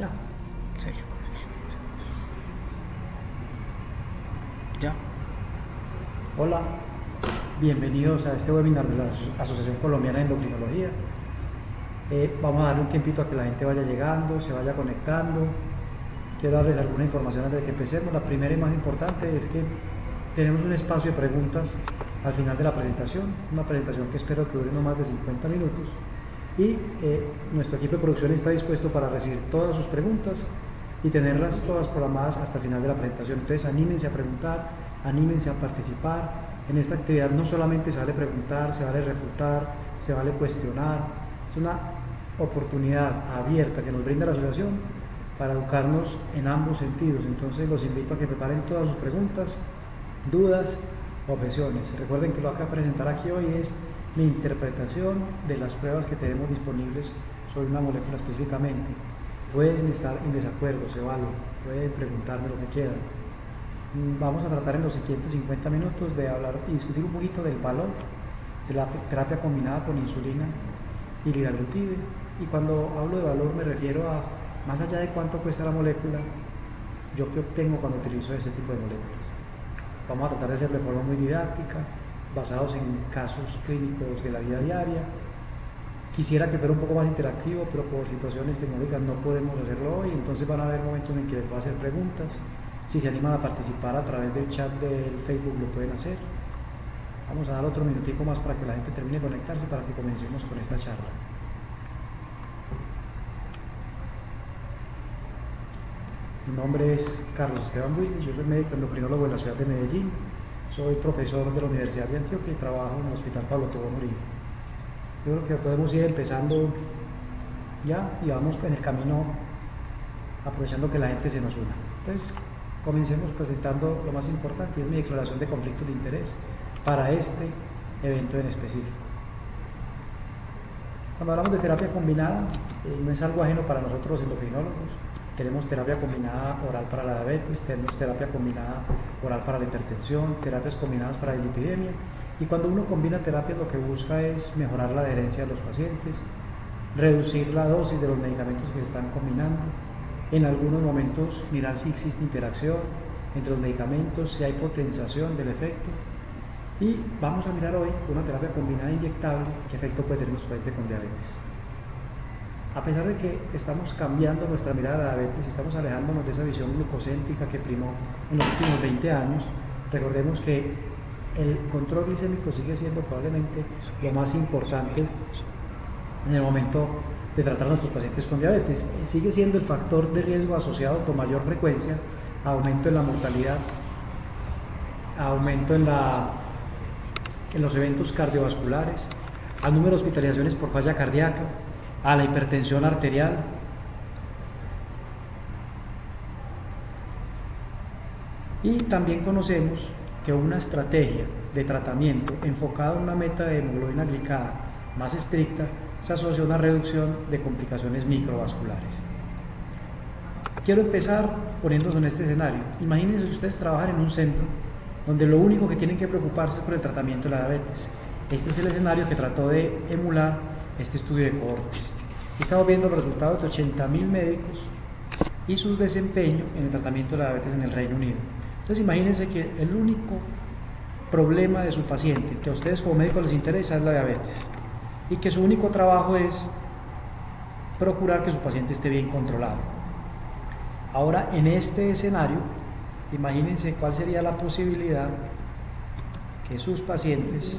Ya. Serio. Ya. Hola, bienvenidos a este webinar de la Asociación Colombiana de Endocrinología. Vamos a darle un tiempito a que la gente vaya llegando, se vaya conectando. Quiero darles alguna información antes de que empecemos. La primera y más importante es que tenemos un espacio de preguntas al final de la presentación, una presentación que espero que dure no más de 50 minutos. Y nuestro equipo de producción está dispuesto para recibir todas sus preguntas y tenerlas todas programadas hasta el final de la presentación. Entonces anímense a preguntar, anímense a participar. En esta actividad no solamente se vale preguntar, se vale refutar, se vale cuestionar. Es una oportunidad abierta que nos brinda la asociación para educarnos en ambos sentidos. Entonces los invito a que preparen todas sus preguntas, dudas, objeciones. Recuerden que lo que voy a presentar aquí hoy es mi interpretación de las pruebas que tenemos disponibles sobre una molécula específicamente. Pueden estar en desacuerdo, se vale, pueden preguntarme lo que quieran. Vamos a tratar en los siguientes 50 minutos de hablar y discutir un poquito del valor de la terapia combinada con insulina y liraglutide. Y cuando hablo de valor me refiero a, más allá de cuánto cuesta la molécula, yo qué obtengo cuando utilizo este tipo de moléculas. Vamos a tratar de hacerlo de forma muy didáctica, basados en casos clínicos de la vida diaria. Quisiera que fuera un poco más interactivo, pero por situaciones tecnológicas no podemos hacerlo hoy, entonces van a haber momentos en que les voy a hacer preguntas. Si se animan a participar a través del chat del Facebook lo pueden hacer. Vamos a dar otro minutico más para que la gente termine de conectarse para que comencemos con esta charla. Mi nombre es Carlos Esteban Builes, yo soy médico endocrinólogo de la ciudad de Medellín, soy profesor de la Universidad de Antioquia y trabajo en el Hospital Pablo Tobón Uribe. Yo creo que podemos ir empezando ya y vamos en el camino aprovechando que la gente se nos una. Entonces, comencemos presentando lo más importante, y es mi declaración de conflictos de interés para este evento en específico. Cuando hablamos de terapia combinada, no es algo ajeno para nosotros los endocrinólogos. Tenemos terapia combinada oral para la diabetes, tenemos terapia combinada oral para la hipertensión, terapias combinadas para la dislipidemia. Y cuando uno combina terapias, lo que busca es mejorar la adherencia de los pacientes, reducir la dosis de los medicamentos que se están combinando, en algunos momentos mirar si existe interacción entre los medicamentos, si hay potenciación del efecto. Y vamos a mirar hoy una terapia combinada inyectable, qué efecto puede tener en los pacientes con diabetes. A pesar de que estamos cambiando nuestra mirada a la diabetes, estamos alejándonos de esa visión glucocéntrica que primó en los últimos 20 años, recordemos que el control glicémico sigue siendo probablemente lo más importante en el momento de tratar a nuestros pacientes con diabetes. Sigue siendo el factor de riesgo asociado con mayor frecuencia, aumento en la mortalidad, aumento en los eventos cardiovasculares, al número de hospitalizaciones por falla cardíaca, a la hipertensión arterial. Y también conocemos que una estrategia de tratamiento enfocada en una meta de hemoglobina glicada más estricta se asocia a una reducción de complicaciones microvasculares. Quiero empezar poniéndose en este escenario. Imagínense que ustedes trabajan en un centro donde lo único que tienen que preocuparse es por el tratamiento de la diabetes. Este es el escenario que trató de emular este estudio de cohortes. Estamos viendo los resultados de 80.000 médicos y su desempeño en el tratamiento de la diabetes en el Reino Unido. Entonces imagínense que el único problema de su paciente que a ustedes como médicos les interesa es la diabetes y que su único trabajo es procurar que su paciente esté bien controlado. Ahora, en este escenario, imagínense cuál sería la posibilidad que sus pacientes,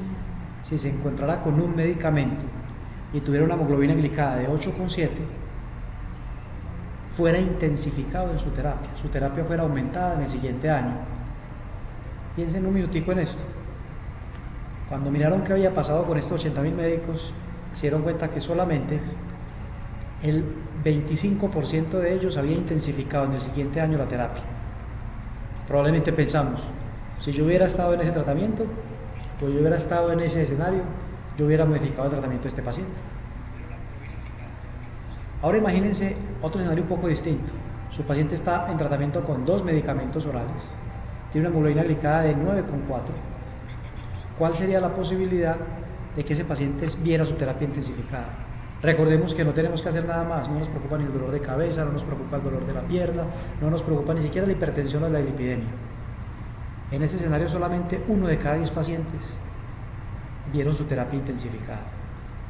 si se encontrara con un medicamento y tuviera una hemoglobina glicada de 8,7, fuera intensificado en su terapia fuera aumentada en el siguiente año. Piensen un minutico en esto. Cuando miraron qué había pasado con estos 80.000 médicos, se dieron cuenta que solamente el 25% de ellos había intensificado en el siguiente año la terapia. Probablemente pensamos, si yo hubiera estado en ese tratamiento, o yo hubiera estado en ese escenario, yo hubiera modificado el tratamiento de este paciente. Ahora imagínense otro escenario un poco distinto. Su paciente está en tratamiento con 2 medicamentos orales, tiene una hemoglobina glicada de 9,4. ¿Cuál sería la posibilidad de que ese paciente viera su terapia intensificada? Recordemos que no tenemos que hacer nada más, no nos preocupa ni el dolor de cabeza, no nos preocupa el dolor de la pierna, no nos preocupa ni siquiera la hipertensión o la lipidemia. En ese escenario solamente 1 de cada 10 pacientes vieron su terapia intensificada.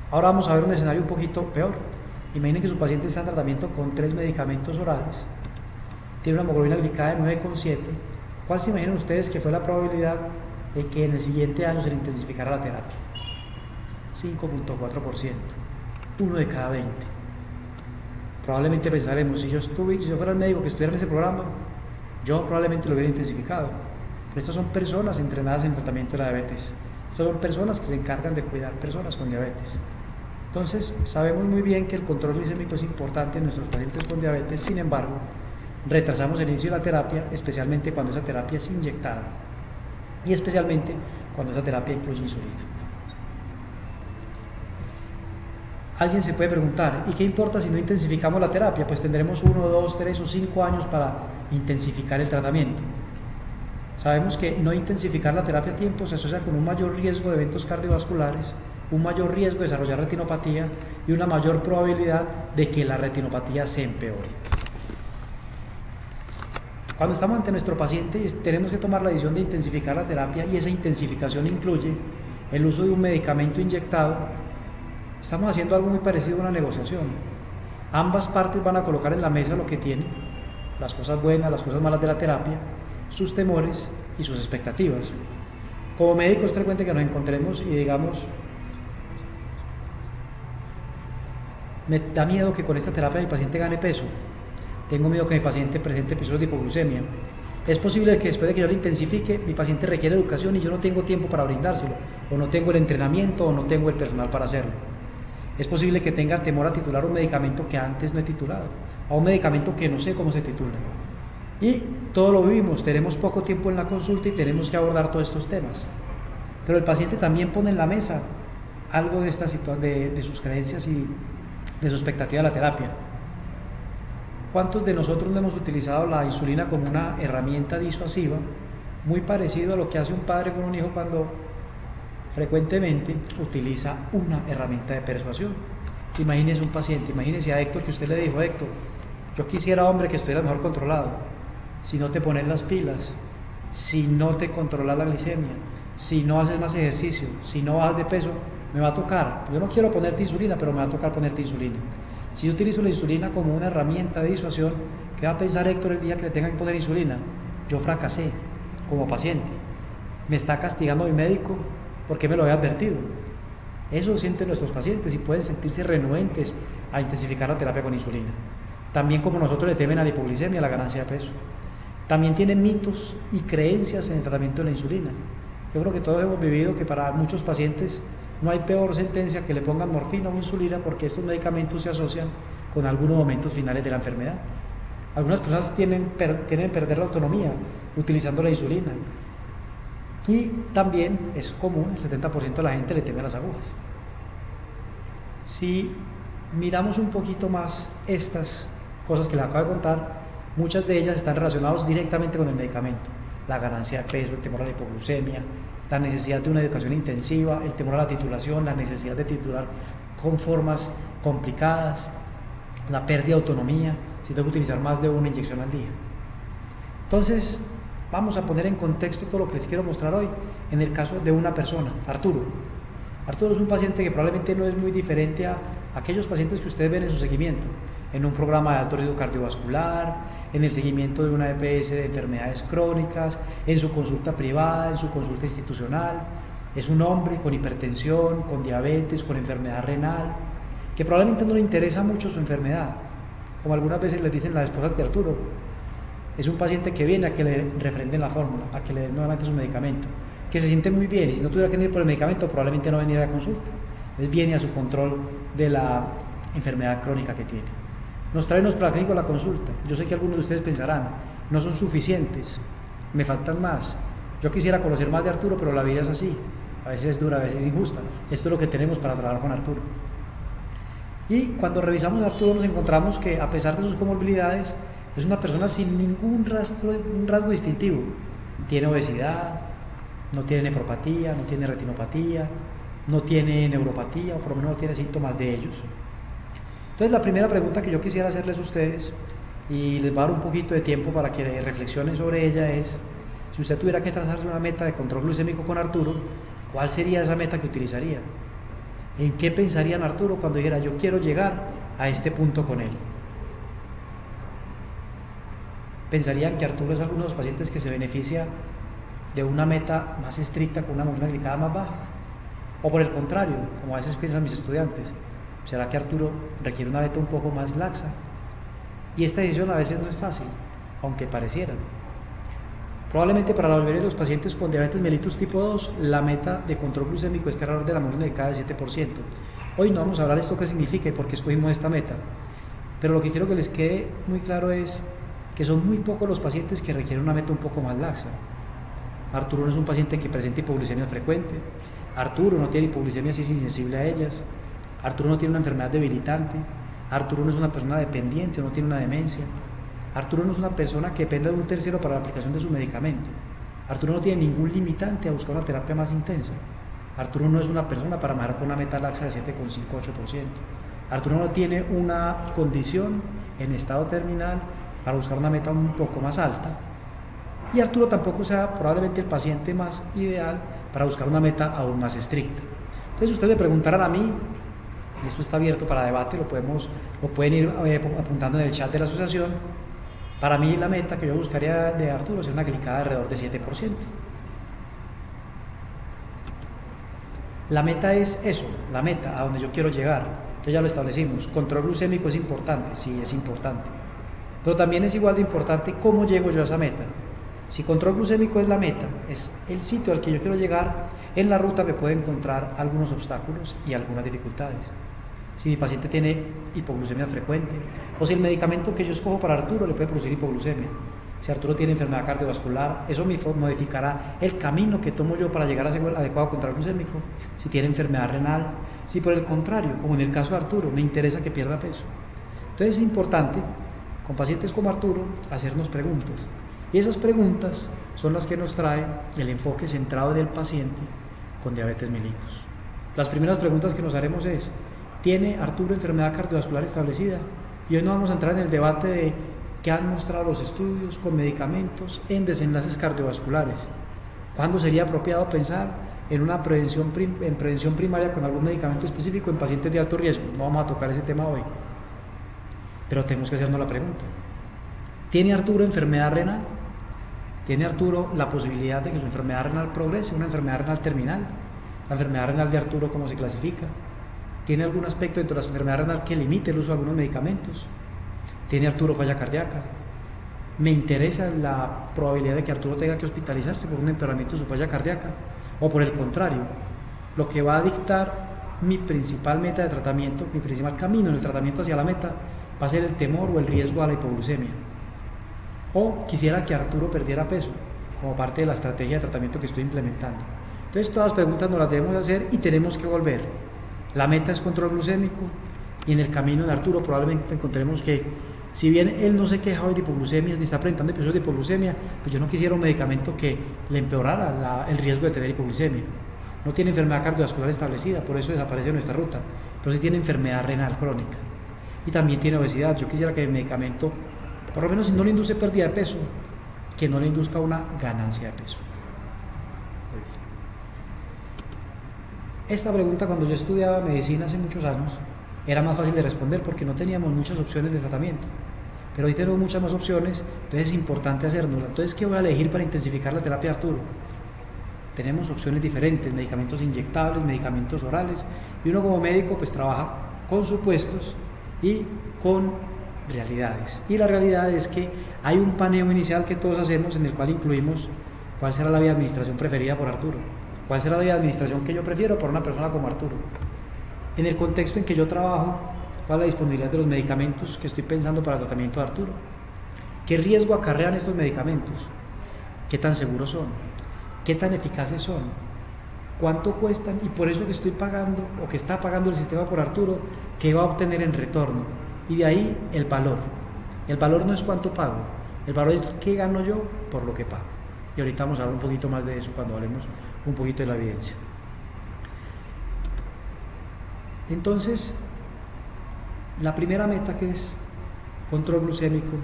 Ahora vamos a ver un escenario un poquito peor. Imaginen que su paciente está en tratamiento con 3 medicamentos orales, tiene una hemoglobina glicada de 9,7. ¿Cuál se imaginan ustedes que fue la probabilidad de que en el siguiente año se le intensificara la terapia? 5,4%, 1 de cada 20. Probablemente pensaremos, si yo fuera el médico que estuviera en ese programa, yo probablemente lo hubiera intensificado. Pero estas son personas entrenadas en tratamiento de la diabetes. Estas son personas que se encargan de cuidar personas con diabetes. Entonces, sabemos muy bien que el control glicémico es importante en nuestros pacientes con diabetes. Sin embargo, retrasamos el inicio de la terapia, especialmente cuando esa terapia es inyectada y especialmente cuando esa terapia incluye insulina. Alguien se puede preguntar, ¿y qué importa si no intensificamos la terapia? Pues tendremos 1, 2, 3 o 5 años para intensificar el tratamiento. Sabemos que no intensificar la terapia a tiempo se asocia con un mayor riesgo de eventos cardiovasculares, un mayor riesgo de desarrollar retinopatía y una mayor probabilidad de que la retinopatía se empeore. Cuando estamos ante nuestro paciente tenemos que tomar la decisión de intensificar la terapia y esa intensificación incluye el uso de un medicamento inyectado. Estamos haciendo algo muy parecido a una negociación. Ambas partes van a colocar en la mesa lo que tienen, las cosas buenas, las cosas malas de la terapia, sus temores y sus expectativas. Como médicos es frecuente que nos encontremos y digamos, me da miedo que con esta terapia mi paciente gane peso, tengo miedo que mi paciente presente episodios de hipoglucemia, es posible que después de que yo lo intensifique mi paciente requiere educación y yo no tengo tiempo para brindárselo, o no tengo el entrenamiento o no tengo el personal para hacerlo. Es posible que tenga temor a titular un medicamento que antes no he titulado, a un medicamento que no sé cómo se titula. Y todo lo vivimos, tenemos poco tiempo en la consulta y tenemos que abordar todos estos temas. Pero el paciente también pone en la mesa algo de sus creencias y de su expectativa de la terapia. ¿Cuántos de nosotros no hemos utilizado la insulina como una herramienta disuasiva, muy parecido a lo que hace un padre con un hijo cuando frecuentemente utiliza una herramienta de persuasión? Imagínese un paciente, imagínese a Héctor que usted le dijo, Héctor, yo quisiera, hombre, que estuviera mejor controlado. Si no te pones las pilas, si no te controlas la glicemia, si no haces más ejercicio, si no bajas de peso, me va a tocar. Yo no quiero ponerte insulina, pero me va a tocar ponerte insulina. Si yo utilizo la insulina como una herramienta de disuasión, ¿qué va a pensar Héctor el día que le tenga que poner insulina? Yo fracasé como paciente. Me está castigando mi médico porque me lo había advertido. Eso sienten nuestros pacientes y pueden sentirse renuentes a intensificar la terapia con insulina. También como nosotros le temen a la hipoglicemia, a la ganancia de peso. También tienen mitos y creencias en el tratamiento de la insulina. Yo creo que todos hemos vivido que para muchos pacientes no hay peor sentencia que le pongan morfina o insulina porque estos medicamentos se asocian con algunos momentos finales de la enfermedad. Algunas personas tienen que perder la autonomía utilizando la insulina. Y también es común, el 70% de la gente le teme a las agujas. Si miramos un poquito más estas cosas que les acabo de contar, muchas de ellas están relacionadas directamente con el medicamento. La ganancia de peso, el temor a la hipoglucemia, la necesidad de una educación intensiva, el temor a la titulación, la necesidad de titular con formas complicadas, la pérdida de autonomía, si tengo que utilizar más de una inyección al día. Entonces, vamos a poner en contexto todo lo que les quiero mostrar hoy en el caso de una persona, Arturo. Arturo es un paciente que probablemente no es muy diferente a aquellos pacientes que ustedes ven en su seguimiento, en un programa de alto riesgo cardiovascular, en el seguimiento de una EPS de enfermedades crónicas, en su consulta privada, en su consulta institucional. Es un hombre con hipertensión, con diabetes, con enfermedad renal, que probablemente no le interesa mucho su enfermedad, como algunas veces les dicen las esposas de Arturo. Es un paciente que viene a que le refrenden la fórmula, a que le den nuevamente su medicamento, que se siente muy bien y si no tuviera que venir por el medicamento probablemente no veniera a la consulta. Entonces viene a su control de la enfermedad crónica que tiene. Nos trae unos paraclínicos a la consulta. Yo sé que algunos de ustedes pensarán, no son suficientes, me faltan más. Yo quisiera conocer más de Arturo, pero la vida es así. A veces es dura, a veces es injusta. Esto es lo que tenemos para trabajar con Arturo. Y cuando revisamos a Arturo nos encontramos que a pesar de sus comorbilidades, es una persona sin ningún rasgo distintivo. Tiene obesidad, no tiene nefropatía, no tiene retinopatía, no tiene neuropatía, o por lo menos no tiene síntomas de ellos. Entonces la primera pregunta que yo quisiera hacerles a ustedes, y les va a dar un poquito de tiempo para que reflexionen sobre ella, es: si usted tuviera que trazarse una meta de control glucémico con Arturo, ¿cuál sería esa meta que utilizaría? ¿En qué pensarían Arturo cuando dijera yo quiero llegar a este punto con él? ¿Pensarían que Arturo es alguno de los pacientes que se beneficia de una meta más estricta con una hemoglobina glicada más baja? ¿O por el contrario, como a veces piensan mis estudiantes, será que Arturo requiere una meta un poco más laxa? Y esta decisión a veces no es fácil, aunque parecieran. Probablemente para la mayoría de los pacientes con diabetes mellitus tipo 2, la meta de control glucémico esté alrededor de la hemoglobina glicada de 7%. Hoy no vamos a hablar de esto qué significa y por qué escogimos esta meta, pero lo que quiero que les quede muy claro es que son muy pocos los pacientes que requieren una meta un poco más laxa. Arturo no es un paciente que presenta hipoglucemia frecuente, Arturo no tiene hipoglucemia si es insensible a ellas, Arturo no tiene una enfermedad debilitante, Arturo no es una persona dependiente o no tiene una demencia, Arturo no es una persona que dependa de un tercero para la aplicación de su medicamento, Arturo no tiene ningún limitante a buscar una terapia más intensa, Arturo no es una persona para manejar con una meta laxa de 7,5-8%, Arturo no tiene una condición en estado terminal para buscar una meta un poco más alta, y Arturo tampoco sea probablemente el paciente más ideal para buscar una meta aún más estricta. Entonces ustedes me preguntarán a mí, y esto está abierto para debate, lo pueden ir apuntando en el chat de la asociación. Para mí la meta que yo buscaría de Arturo es una glicada de alrededor de 7%. La meta es eso, la meta a donde yo quiero llegar. Entonces ya lo establecimos. Control glucémico es importante, sí, es importante. Pero también es igual de importante cómo llego yo a esa meta. Si control glucémico es la meta, es el sitio al que yo quiero llegar, en la ruta me puede encontrar algunos obstáculos y algunas dificultades. Si mi paciente tiene hipoglucemia frecuente, o si el medicamento que yo escojo para Arturo le puede producir hipoglucemia. Si Arturo tiene enfermedad cardiovascular, eso modificará el camino que tomo yo para llegar a ese adecuado control glucémico. Si tiene enfermedad renal, si por el contrario, como en el caso de Arturo, me interesa que pierda peso. Entonces es importante, con pacientes como Arturo, hacernos preguntas. Y esas preguntas son las que nos trae el enfoque centrado en el paciente con diabetes mellitus. Las primeras preguntas que nos haremos es: ¿tiene Arturo enfermedad cardiovascular establecida? Y hoy no vamos a entrar en el debate de qué han mostrado los estudios con medicamentos en desenlaces cardiovasculares. ¿Cuándo sería apropiado pensar en una prevención primaria con algún medicamento específico en pacientes de alto riesgo? No vamos a tocar ese tema hoy, pero tenemos que hacernos la pregunta: ¿tiene Arturo enfermedad renal? ¿Tiene Arturo la posibilidad de que su enfermedad renal progrese, una enfermedad renal terminal? ¿La enfermedad renal de Arturo cómo se clasifica? ¿Tiene algún aspecto dentro de la enfermedad renal que limite el uso de algunos medicamentos? ¿Tiene Arturo falla cardíaca? ¿Me interesa la probabilidad de que Arturo tenga que hospitalizarse por un empeoramiento de su falla cardíaca? ¿O por el contrario, lo que va a dictar mi principal meta de tratamiento, mi principal camino en el tratamiento hacia la meta, va a ser el temor o el riesgo a la hipoglucemia? ¿O quisiera que Arturo perdiera peso como parte de la estrategia de tratamiento que estoy implementando? Entonces todas las preguntas nos las debemos hacer y tenemos que volver. La meta es control glucémico, y en el camino de Arturo probablemente encontremos que, si bien él no se queja hoy de hipoglucemia ni está presentando episodios de hipoglucemia, pues yo no quisiera un medicamento que le empeorara el riesgo de tener hipoglucemia. No tiene enfermedad cardiovascular establecida, por eso desaparece en nuestra ruta, pero sí tiene enfermedad renal crónica y también tiene obesidad. Yo quisiera que el medicamento, por lo menos si no le induce pérdida de peso, que no le induzca una ganancia de peso. Esta pregunta, cuando yo estudiaba medicina hace muchos años, era más fácil de responder porque no teníamos muchas opciones de tratamiento, pero hoy tenemos muchas más opciones, entonces es importante hacérnosla. Entonces, ¿qué voy a elegir para intensificar la terapia de Arturo? Tenemos opciones diferentes: medicamentos inyectables, medicamentos orales, y uno como médico pues trabaja con supuestos y con realidades. Y la realidad es que hay un paneo inicial que todos hacemos, en el cual incluimos cuál será la vía de administración preferida por Arturo, cuál será la vía de administración que yo prefiero para una persona como Arturo. En el contexto en que yo trabajo, cuál es la disponibilidad de los medicamentos que estoy pensando para el tratamiento de Arturo, qué riesgo acarrean estos medicamentos, qué tan seguros son, qué tan eficaces son, cuánto cuestan, y por eso que estoy pagando o que está pagando el sistema por Arturo, qué va a obtener en retorno. Y de ahí el valor. El valor no es cuánto pago, el valor es qué gano yo por lo que pago. Y ahorita vamos a hablar un poquito más de eso cuando hablemos un poquito de la evidencia. Entonces, La primera meta, que es control glucémico,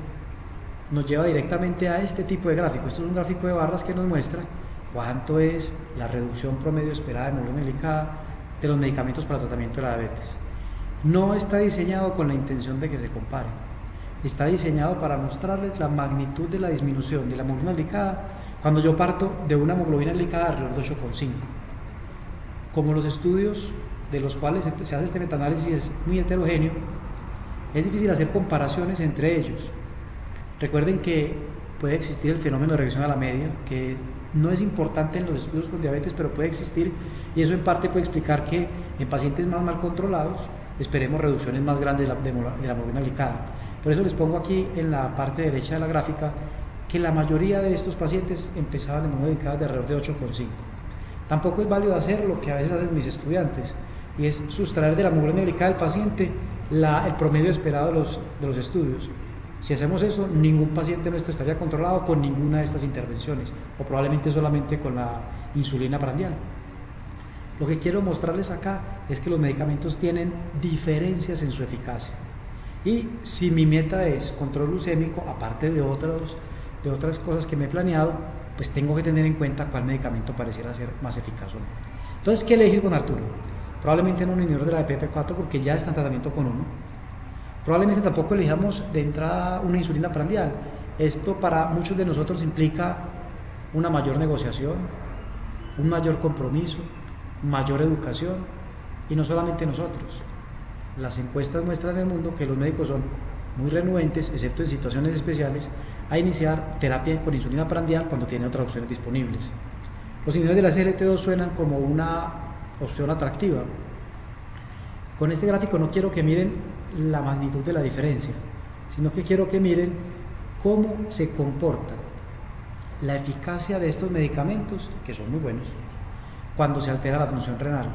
nos lleva directamente a este tipo de gráfico. Esto es un gráfico de barras que nos muestra cuánto es la reducción promedio esperada de hemoglobina glicada de los medicamentos para el tratamiento de la diabetes. No está diseñado con la intención de que se compare, está diseñado para mostrarles la magnitud de la disminución de la hemoglobina glicada cuando yo parto de una hemoglobina glicada alrededor de 8,5. Como los estudios de los cuales se hace este metaanálisis es muy heterogéneo, es difícil hacer comparaciones entre ellos. Recuerden que puede existir el fenómeno de regresión a la media, que no es importante en los estudios con diabetes, pero puede existir, y eso en parte puede explicar que en pacientes más mal controlados esperemos reducciones más grandes de la hemoglobina glicada. Por eso les pongo aquí en la parte derecha de la gráfica que la mayoría de estos pacientes empezaban de hemoglobina glicada de alrededor de 8,5. Tampoco es válido hacer lo que a veces hacen mis estudiantes, y es sustraer de la hemoglobina glicada del paciente el promedio esperado de los estudios. Si hacemos eso, ningún paciente nuestro estaría controlado con ninguna de estas intervenciones, o probablemente solamente con la insulina prandial. Lo que quiero mostrarles acá es que los medicamentos tienen diferencias en su eficacia. Y si mi meta es control glucémico, aparte de otras cosas que me he planeado, pues tengo que tener en cuenta cuál medicamento pareciera ser más eficaz o no. Entonces, ¿qué elegir con Arturo? Probablemente no un inhibidor de la PP4 porque ya está en tratamiento con uno. Probablemente tampoco elijamos de entrada una insulina prandial. Esto para muchos de nosotros implica una mayor negociación, un mayor compromiso, mayor educación, y no solamente nosotros. Las encuestas muestran en el mundo que los médicos son muy renuentes, excepto en situaciones especiales, a iniciar terapia con insulina prandial cuando tienen otras opciones disponibles. Los inhibidores de la SGLT2 suenan como una opción atractiva. Con este gráfico no quiero que miren la magnitud de la diferencia, sino que quiero que miren cómo se comporta la eficacia de estos medicamentos, que son muy buenos, cuando se altera la función renal.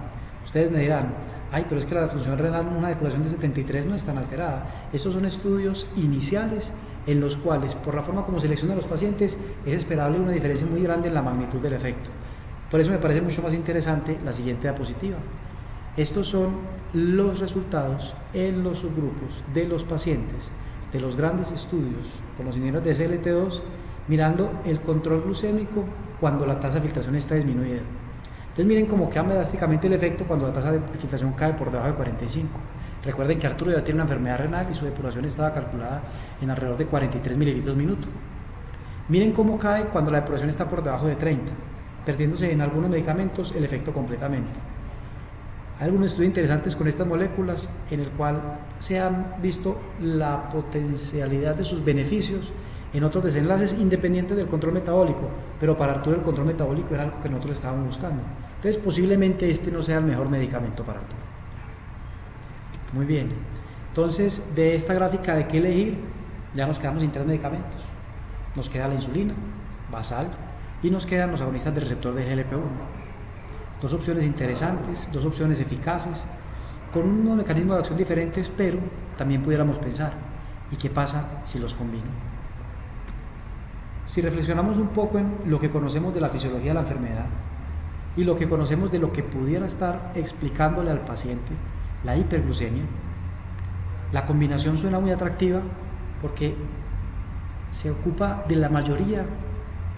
Ustedes me dirán, ay, pero es que la función renal en una depuración de 73 no es tan alterada. Estos son estudios iniciales en los cuales, por la forma como seleccionan a los pacientes, es esperable una diferencia muy grande en la magnitud del efecto. Por eso me parece mucho más interesante la siguiente diapositiva. Estos son los resultados en los subgrupos de los pacientes de los grandes estudios con los inhibidores de SGLT2, mirando el control glucémico cuando la tasa de filtración está disminuida. Entonces miren cómo cambia drásticamente el efecto cuando la tasa de filtración cae por debajo de 45. Recuerden que Arturo ya tiene una enfermedad renal y su depuración estaba calculada en alrededor de 43 mililitros minuto. Miren cómo cae cuando la depuración está por debajo de 30, perdiéndose en algunos medicamentos el efecto completamente. Hay algunos estudios interesantes con estas moléculas en el cual se han visto la potencialidad de sus beneficios en otros desenlaces independientes del control metabólico, pero para Arturo el control metabólico era algo que nosotros estábamos buscando. Entonces posiblemente este no sea el mejor medicamento para Arturo. Muy bien, entonces de esta gráfica de qué elegir, ya nos quedamos sin 3 medicamentos. Nos queda la insulina basal y nos quedan los agonistas del receptor de GLP-1. Dos opciones interesantes, dos opciones eficaces, con unos mecanismos de acción diferentes, pero también pudiéramos pensar, ¿y qué pasa si los combino? Si reflexionamos un poco en lo que conocemos de la fisiología de la enfermedad y lo que conocemos de lo que pudiera estar explicándole al paciente la hiperglucemia, la combinación suena muy atractiva porque se ocupa de la mayoría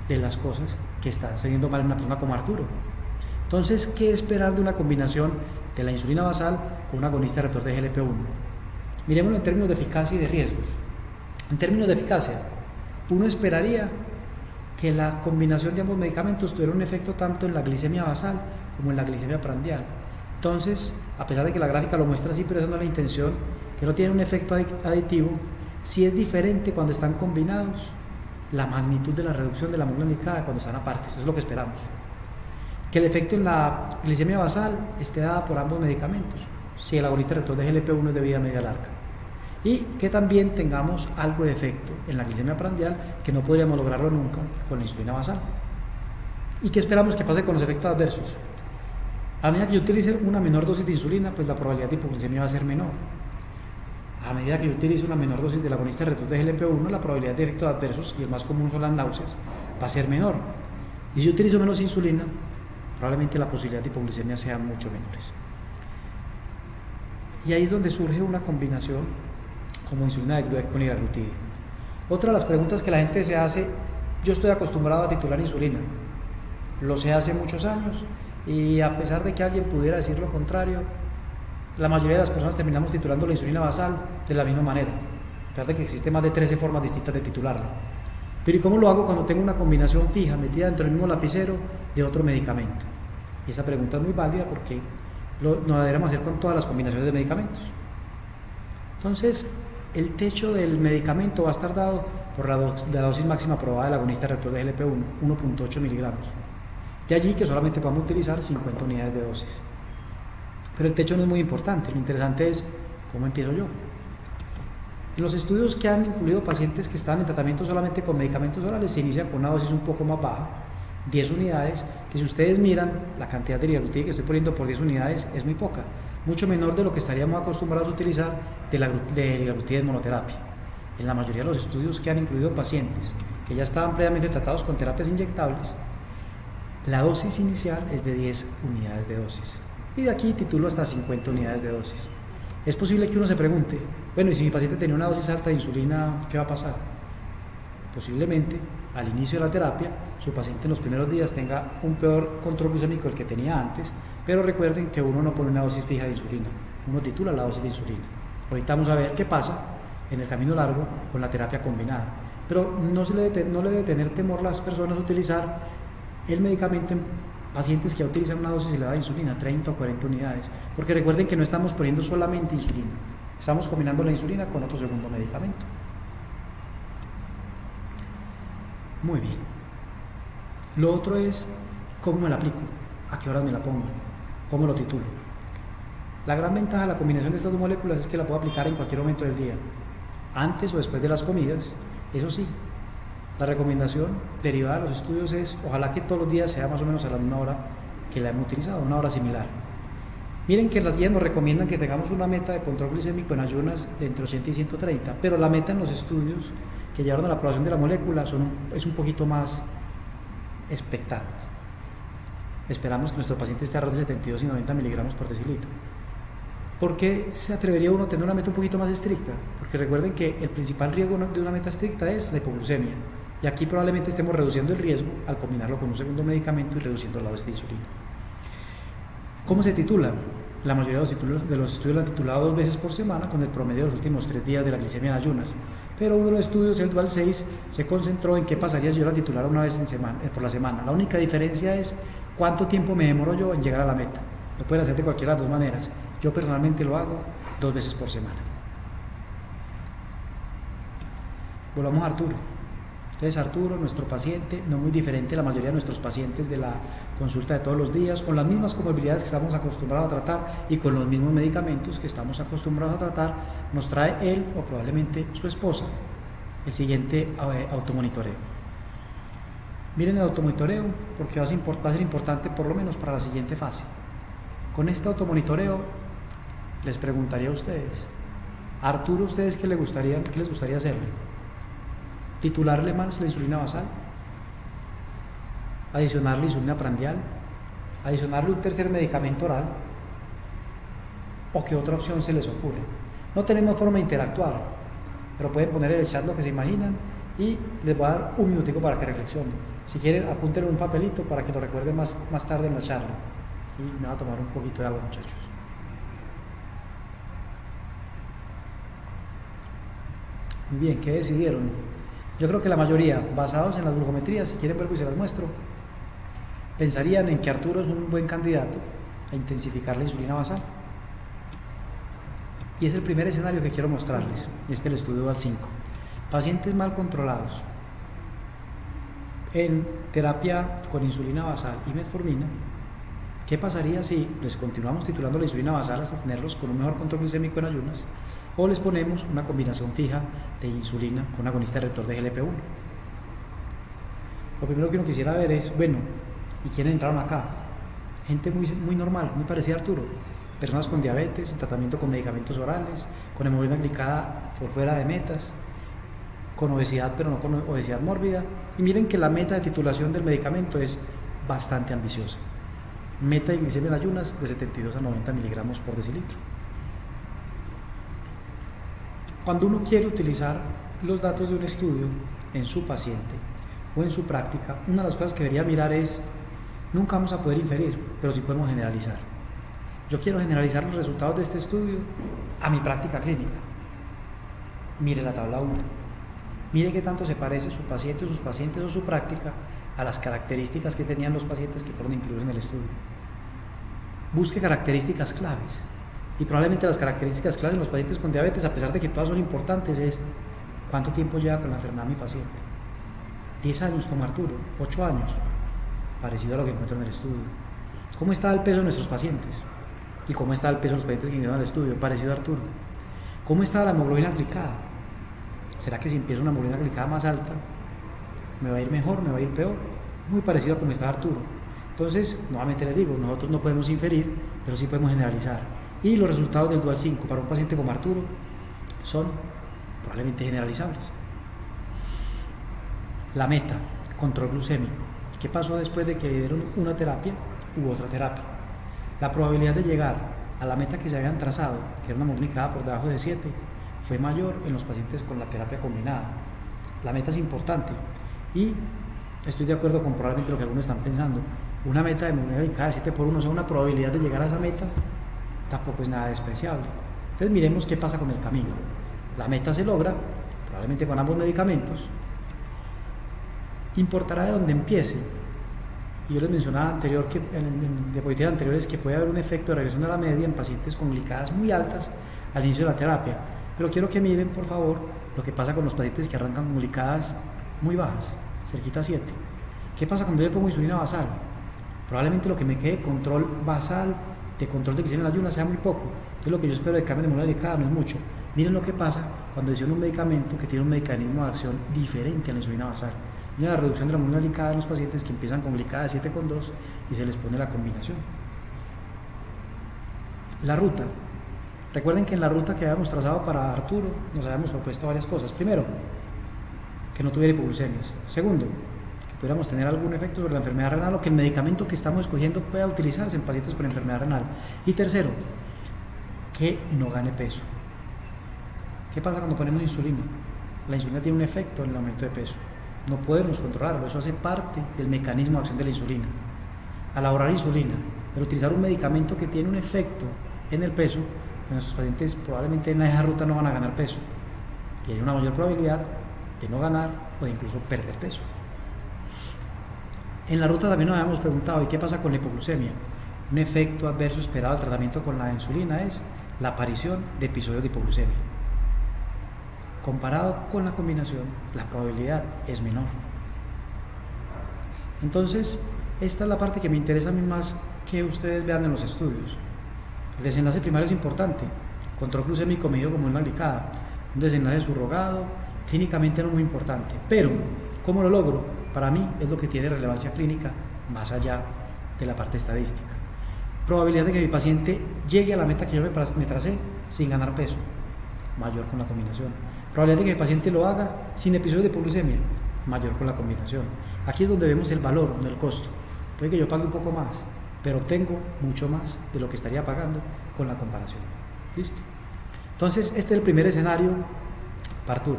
de las cosas que está saliendo mal en una persona como Arturo. Entonces, ¿qué esperar de una combinación de la insulina basal con un agonista receptor de GLP-1? Miremoslo en términos de eficacia y de riesgos. En términos de eficacia, uno esperaría que la combinación de ambos medicamentos tuviera un efecto tanto en la glicemia basal como en la glicemia prandial. Entonces, a pesar de que la gráfica lo muestra así, pero esa no es la intención, que no tiene un efecto aditivo, sí es diferente cuando están combinados la magnitud de la reducción de la hemoglobina glicada cuando están aparte. Eso es lo que esperamos. Que el efecto en la glicemia basal esté dada por ambos medicamentos, si el agonista receptor de GLP-1 es de vida media larga. Y que también tengamos algo de efecto en la glicemia prandial, que no podríamos lograrlo nunca con la insulina basal. ¿Y qué esperamos que pase con los efectos adversos? A medida que yo utilice una menor dosis de insulina, pues la probabilidad de hipoglucemia va a ser menor. A medida que yo utilice una menor dosis del agonista receptor de GLP-1, la probabilidad de efectos adversos, y el más común son las náuseas, va a ser menor. Y si yo utilizo menos insulina, probablemente la posibilidad de hipoglucemia sea mucho menores. Y ahí es donde surge una combinación como insulina con liraglutide. Otra de las preguntas que la gente se hace, yo estoy acostumbrado a titular insulina, lo sé hace muchos años, y a pesar de que alguien pudiera decir lo contrario, la mayoría de las personas terminamos titulando la insulina basal de la misma manera, a pesar de que existen más de 13 formas distintas de titularla. Pero ¿y cómo lo hago cuando tengo una combinación fija metida dentro del mismo lapicero de otro medicamento? Y esa pregunta es muy válida porque no deberíamos hacer con todas las combinaciones de medicamentos. Entonces, el techo del medicamento va a estar dado por la dosis máxima aprobada del agonista receptor de GLP-1, 1.8 miligramos. De allí que solamente podamos utilizar 50 unidades de dosis. Pero el techo no es muy importante, lo interesante es cómo empiezo yo. En los estudios que han incluido pacientes que están en tratamiento solamente con medicamentos orales, se inicia con una dosis un poco más baja, 10 unidades, que si ustedes miran la cantidad de liraglutide que estoy poniendo por 10 unidades es muy poca, mucho menor de lo que estaríamos acostumbrados a utilizar de liraglutide en monoterapia. En la mayoría de los estudios que han incluido pacientes que ya estaban previamente tratados con terapias inyectables, la dosis inicial es de 10 unidades de dosis. Y de aquí titulo hasta 50 unidades de dosis. Es posible que uno se pregunte, bueno, y si mi paciente tenía una dosis alta de insulina, ¿qué va a pasar? Posiblemente, al inicio de la terapia, su paciente en los primeros días tenga un peor control glucémico del que tenía antes, pero recuerden que uno no pone una dosis fija de insulina, uno titula la dosis de insulina. Ahorita vamos a ver qué pasa en el camino largo con la terapia combinada. Pero no le debe tener temor las personas a utilizar el medicamento en pacientes que ya utilizan una dosis elevada de insulina, 30 o 40 unidades, porque recuerden que no estamos poniendo solamente insulina, estamos combinando la insulina con otro segundo medicamento. Muy bien. Lo otro es cómo me la aplico, a qué horas me la pongo, cómo lo titulo. La gran ventaja de la combinación de estas dos moléculas es que la puedo aplicar en cualquier momento del día, antes o después de las comidas. Eso sí, la recomendación derivada de los estudios es ojalá que todos los días sea más o menos a la misma hora que la hemos utilizado, una hora similar. Miren que las guías nos recomiendan que tengamos una meta de control glicémico en ayunas de entre 80 y 130, pero la meta en los estudios que llevaron a la aprobación de la molécula es un poquito más expectante. Esperamos que nuestro paciente esté alrededor de 72 y 90 miligramos por decilitro. ¿Por qué se atrevería uno a tener una meta un poquito más estricta? Porque recuerden que el principal riesgo de una meta estricta es la hipoglucemia. Y aquí probablemente estemos reduciendo el riesgo al combinarlo con un segundo medicamento y reduciendo la dosis de insulina. ¿Cómo se titula? La mayoría de los estudios la han titulado 2 veces por semana con el promedio de los últimos 3 días de la glicemia en ayunas. Pero uno de los estudios, el Dual 6, se concentró en qué pasaría si yo la titulara una vez por la semana. La única diferencia es cuánto tiempo me demoro yo en llegar a la meta. Lo pueden hacer de cualquiera de las dos maneras. Yo personalmente lo hago 2 veces por semana. Volvamos a Arturo. Entonces Arturo, nuestro paciente, no muy diferente a la mayoría de nuestros pacientes de la consulta de todos los días, con las mismas comorbilidades que estamos acostumbrados a tratar y con los mismos medicamentos que estamos acostumbrados a tratar, nos trae él o probablemente su esposa el siguiente automonitoreo. Miren el automonitoreo porque va a ser importante por lo menos para la siguiente fase. Con este automonitoreo les preguntaría a ustedes, a Arturo, ¿ustedes qué les gustaría hacerle? ¿Titularle más la insulina basal? ¿Adicionarle insulina prandial? ¿Adicionarle un tercer medicamento oral? ¿O qué otra opción se les ocurre? No tenemos forma de interactuar, pero pueden poner en el chat lo que se imaginan y les voy a dar un minutico para que reflexionen. Si quieren, apúntenlo en un papelito para que lo recuerden más tarde en la charla. Y me voy a tomar un poquito de agua, muchachos. Muy bien, ¿qué decidieron? Yo creo que la mayoría, basados en las glucometrías, si quieren vuelvo y se las muestro, pensarían en que Arturo es un buen candidato a intensificar la insulina basal. Y es el primer escenario que quiero mostrarles. Este es el estudio Dual 5. Pacientes mal controlados en terapia con insulina basal y metformina. ¿Qué pasaría si les continuamos titulando la insulina basal hasta tenerlos con un mejor control glicémico en ayunas? O les ponemos una combinación fija de insulina con agonista receptor de GLP-1. Lo primero que uno quisiera ver es, bueno, ¿y quiénes entraron acá? Gente muy normal, muy parecida a Arturo. Personas con diabetes, en tratamiento con medicamentos orales, con hemoglobina glicada por fuera de metas, con obesidad pero no con obesidad mórbida. Y miren que la meta de titulación del medicamento es bastante ambiciosa. Meta de glicemia en ayunas de 72 a 90 miligramos por decilitro. Cuando uno quiere utilizar los datos de un estudio en su paciente o en su práctica, una de las cosas que debería mirar es, nunca vamos a poder inferir, pero sí podemos generalizar. Yo quiero generalizar los resultados de este estudio a mi práctica clínica. Mire la tabla 1. Mire qué tanto se parece su paciente o sus pacientes o su práctica a las características que tenían los pacientes que fueron incluidos en el estudio. Busque características claves. Y probablemente las características claves en los pacientes con diabetes, a pesar de que todas son importantes, es cuánto tiempo lleva con la enfermedad mi paciente. 10 años como Arturo, 8 años, parecido a lo que encuentro en el estudio. ¿Cómo está el peso de nuestros pacientes? ¿Y cómo está el peso de los pacientes que vinieron al estudio? Parecido a Arturo. ¿Cómo está la hemoglobina glicada? ¿Será que si empiezo una hemoglobina glicada más alta, me va a ir mejor, me va a ir peor? Muy parecido a cómo está Arturo. Entonces, nuevamente les digo, nosotros no podemos inferir, pero sí podemos generalizar. Y los resultados del Dual 5 para un paciente como Arturo son probablemente generalizables. La meta, control glucémico. ¿Qué pasó después de que dieron una terapia u otra terapia? La probabilidad de llegar a la meta que se habían trazado, que era una hemoglobina por debajo de 7, fue mayor en los pacientes con la terapia combinada. La meta es importante y estoy de acuerdo con probablemente lo que algunos están pensando. Una meta de hemoglobina de 7 por 1, o sea, una probabilidad de llegar a esa meta, tampoco es nada despreciable. Entonces miremos qué pasa con el camino. La meta se logra, probablemente con ambos medicamentos. Importará de dónde empiece. Y yo les mencionaba en diapositivas anteriores que puede haber un efecto de regresión a la media en pacientes con glicadas muy altas al inicio de la terapia. Pero quiero que miren, por favor, lo que pasa con los pacientes que arrancan con glicadas muy bajas, cerquita a 7. ¿Qué pasa cuando yo pongo insulina basal? Probablemente lo que me quede de control basal, de control de glicemia en ayunas, sea muy poco. Entonces lo que yo espero de cambio de hemoglobina glicada no es mucho. Miren lo que pasa cuando adiciono un medicamento que tiene un mecanismo de acción diferente a la insulina basal. Miren la reducción de la hemoglobina glicada en los pacientes que empiezan con glicada de 7,2 y se les pone la combinación. La ruta. Recuerden que en la ruta que habíamos trazado para Arturo nos habíamos propuesto varias cosas. Primero, que no tuviera hipoglucemias. Segundo, que pudiéramos tener algún efecto sobre la enfermedad renal o que el medicamento que estamos escogiendo pueda utilizarse en pacientes con enfermedad renal. Y tercero, que no gane peso. ¿Qué pasa cuando ponemos insulina? La insulina tiene un efecto en el aumento de peso. No podemos controlarlo, eso hace parte del mecanismo de acción de la insulina. Al ahorrar insulina, pero utilizar un medicamento que tiene un efecto en el peso, nuestros pacientes probablemente en esa ruta no van a ganar peso. Y hay una mayor probabilidad de no ganar o de incluso perder peso. En la ruta también nos habíamos preguntado, ¿y qué pasa con la hipoglucemia? Un efecto adverso esperado al tratamiento con la insulina es la aparición de episodios de hipoglucemia. Comparado con la combinación, la probabilidad es menor. Entonces, esta es la parte que me interesa a mí más que ustedes vean en los estudios. El desenlace primario es importante. Control glucémico medido como una glicada. Un desenlace subrogado, clínicamente no muy importante. Pero, ¿cómo lo logro? Para mí es lo que tiene relevancia clínica más allá de la parte estadística. Probabilidad de que mi paciente llegue a la meta que yo me tracé sin ganar peso. Mayor con la combinación. Probabilidad de que el paciente lo haga sin episodios de hipoglucemia, mayor con la combinación. Aquí es donde vemos el valor, no el costo. Puede que yo pague un poco más, pero obtengo mucho más de lo que estaría pagando con la comparación. ¿Listo? Entonces, este es el primer escenario para Arturo.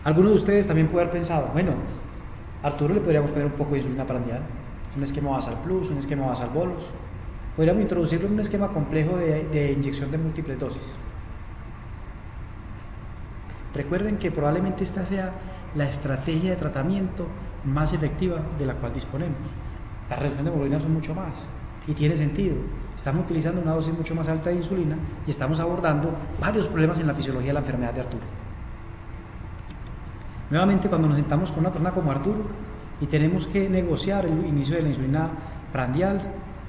Algunos de ustedes también pueden haber pensado, bueno, a Arturo le podríamos poner un poco de insulina prandial, un esquema basal plus, un esquema basal bolos. Podríamos introducirlo en un esquema complejo de inyección de múltiples dosis. Recuerden que probablemente esta sea la estrategia de tratamiento más efectiva de la cual disponemos. Las reducciones de hemoglobina son mucho más y tiene sentido. Estamos utilizando una dosis mucho más alta de insulina y estamos abordando varios problemas en la fisiología de la enfermedad de Arturo. Nuevamente, cuando nos sentamos con una persona como Arturo y tenemos que negociar el inicio de la insulina prandial,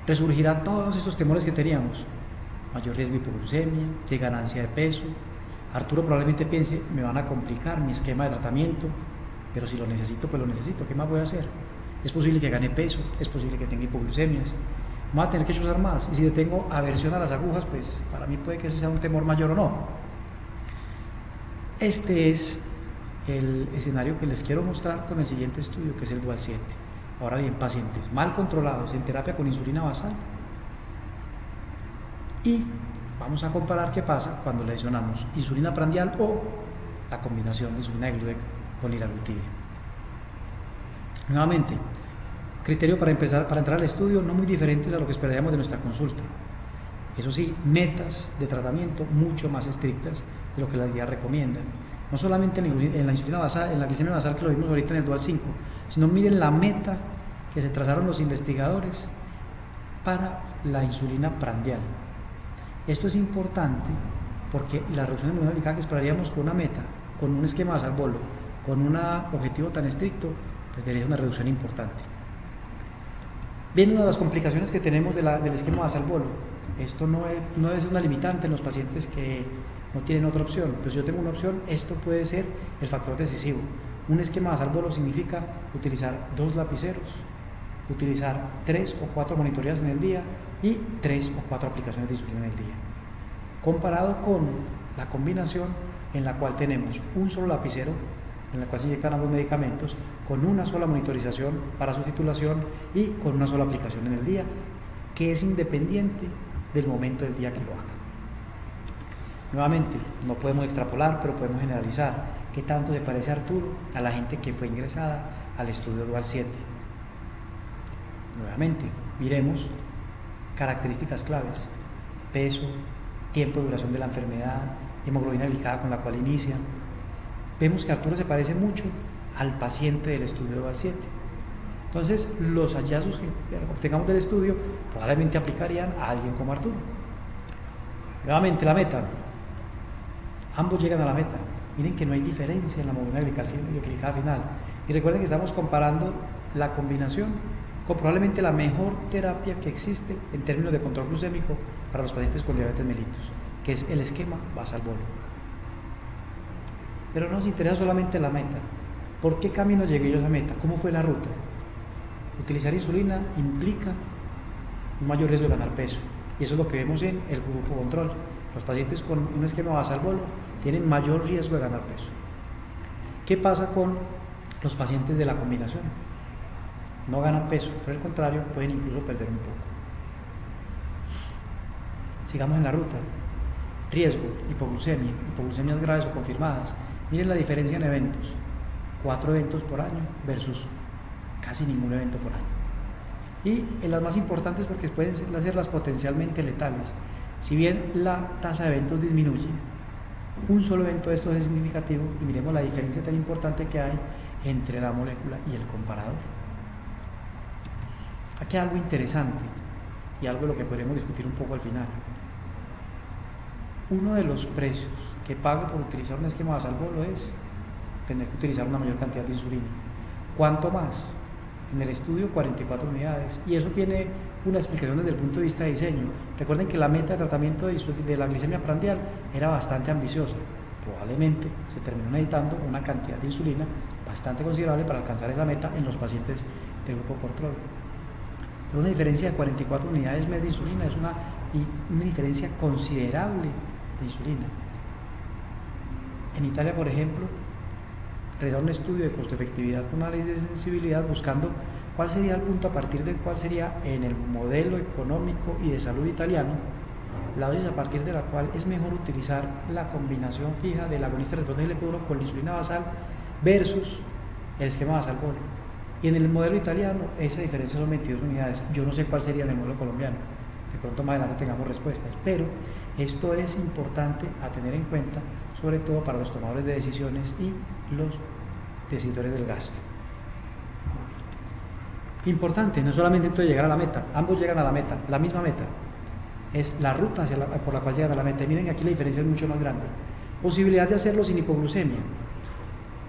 resurgirán todos esos temores que teníamos. Mayor riesgo de hipoglucemia, de ganancia de peso. Arturo probablemente piense, me van a complicar mi esquema de tratamiento, pero si lo necesito, pues lo necesito, ¿qué más voy a hacer? Es posible que gane peso, es posible que tenga hipoglucemias, voy a tener que usar más, y si le tengo aversión a las agujas, pues para mí puede que ese sea un temor mayor o no. Este es el escenario que les quiero mostrar con el siguiente estudio, que es el Dual 7. Ahora bien, pacientes mal controlados en terapia con insulina basal y vamos a comparar qué pasa cuando le adicionamos insulina prandial o la combinación de insulina de Gluec con liraglutide. Nuevamente, criterio para entrar al estudio no muy diferentes a lo que esperaríamos de nuestra consulta. Eso sí, metas de tratamiento mucho más estrictas de lo que las guías recomiendan. No solamente en la insulina basal, en la glicemia basal que lo vimos ahorita en el Dual 5, sino miren la meta que se trazaron los investigadores para la insulina prandial. Esto es importante porque la reducción de inmunidad glicada que esperaríamos con una meta, con un esquema basal bolo, con un objetivo tan estricto, pues debería ser una reducción importante. Bien, una de las complicaciones que tenemos del esquema basal bolo, esto no es una limitante en los pacientes que no tienen otra opción, pues si yo tengo una opción, esto puede ser el factor decisivo. Un esquema basal bolo significa utilizar 2 lapiceros, utilizar 3 o 4 monitorías en el día y 3 o 4 aplicaciones de insulina en el día, comparado con la combinación en la cual tenemos un solo lapicero en la cual se inyectan ambos medicamentos, con una sola monitorización para su titulación y con una sola aplicación en el día, que es independiente del momento del día que lo haga. Nuevamente, no podemos extrapolar, pero podemos generalizar qué tanto se parece Arturo a la gente que fue ingresada al estudio Dual 7. Nuevamente, miremos características claves: peso, tiempo de duración de la enfermedad, hemoglobina glicada con la cual inicia. Vemos que Arturo se parece mucho al paciente del estudio Dual 7. Entonces, los hallazgos que obtengamos del estudio probablemente aplicarían a alguien como Arturo. Nuevamente, la meta. Ambos llegan a la meta. Miren que no hay diferencia en la hemoglobina glicada final. Y recuerden que estamos comparando la combinación con probablemente la mejor terapia que existe en términos de control glucémico para los pacientes con diabetes mellitus, que es el esquema basal bolo. Pero no nos interesa solamente la meta. ¿Por qué camino llegué yo a esa meta? ¿Cómo fue la ruta? Utilizar insulina implica un mayor riesgo de ganar peso, y eso es lo que vemos en el grupo control. Los pacientes con un esquema basal bolo tienen mayor riesgo de ganar peso. ¿Qué pasa con los pacientes de la combinación? No ganan peso, por el contrario, pueden incluso perder un poco. Sigamos en la ruta. Riesgo, hipoglucemias graves o confirmadas. Miren la diferencia en eventos: 4 eventos por año versus casi ningún evento por año. Y en las más importantes, porque pueden ser las potencialmente letales. Si bien la tasa de eventos disminuye, un solo evento de estos es significativo, y miremos la diferencia tan importante que hay entre la molécula y el comparador. Aquí hay algo interesante y algo de lo que podremos discutir un poco al final. Uno de los precios que pago por utilizar un esquema basal bolo es tener que utilizar una mayor cantidad de insulina. ¿Cuánto más? En el estudio 44 unidades, y eso tiene una explicación desde el punto de vista de diseño. Recuerden que la meta de tratamiento de la glicemia prandial era bastante ambiciosa. Probablemente se terminó necesitando una cantidad de insulina bastante considerable para alcanzar esa meta en los pacientes de grupo control. Pero una diferencia de 44 unidades mes de insulina es una diferencia considerable de insulina. En Italia, por ejemplo, realizaron un estudio de costo-efectividad con análisis de sensibilidad buscando cuál sería el punto a partir del cual sería en el modelo económico y de salud italiano la dosis a partir de la cual es mejor utilizar la combinación fija del agonista receptor de GLP-1 con la insulina basal versus el esquema basal bolo. Y en el modelo italiano esa diferencia son 22 unidades. Yo no sé cuál sería en el modelo colombiano, de pronto más adelante tengamos respuestas, pero esto es importante a tener en cuenta, sobre todo para los tomadores de decisiones y los decidores del gasto. Importante, no solamente entonces llegar a la meta, ambos llegan a la meta, la misma meta, es la ruta por la cual llegan a la meta. Y miren, aquí la diferencia es mucho más grande. Posibilidad de hacerlo sin hipoglucemia,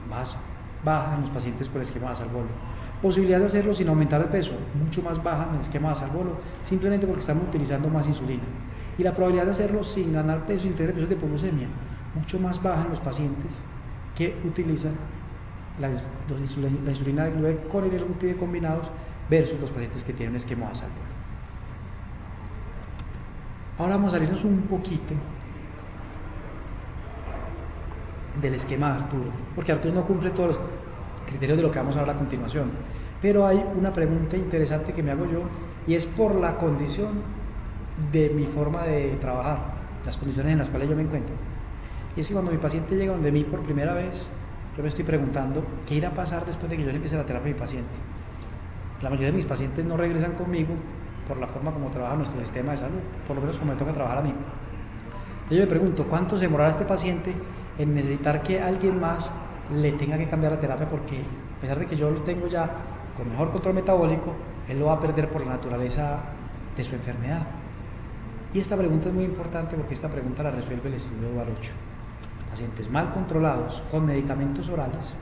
más baja en los pacientes con esquema basal bolo. Posibilidad de hacerlo sin aumentar el peso, mucho más baja en el esquema basal bolo, simplemente porque estamos utilizando más insulina. Y la probabilidad de hacerlo sin ganar peso, sin tener episodios de hipoglucemia, mucho más baja en los pacientes que utilizan la insulina de Gluec con el liraglutide combinados versus los pacientes que tienen un esquema basal bolo. Ahora vamos a salirnos un poquito del esquema de Arturo, porque Arturo no cumple todos los criterios de lo que vamos a hablar a continuación, pero hay una pregunta interesante que me hago yo, y es por la condición de mi forma de trabajar. las condiciones en las cuales yo me encuentro. Y es que cuando mi paciente llega donde mí por primera vez, yo me estoy preguntando qué irá a pasar después de que yo le empiece la terapia a mi paciente. La mayoría de mis pacientes no regresan conmigo por la forma como trabaja nuestro sistema de salud, por lo menos como me toca trabajar a mí. Entonces yo me pregunto, ¿cuánto se demorará este paciente en necesitar que alguien más le tenga que cambiar la terapia? Porque a pesar de que yo lo tengo ya con mejor control metabólico, él lo va a perder por la naturaleza de su enfermedad. Y esta pregunta es muy importante porque esta pregunta la resuelve el estudio Dual 8. Pacientes mal controlados con medicamentos orales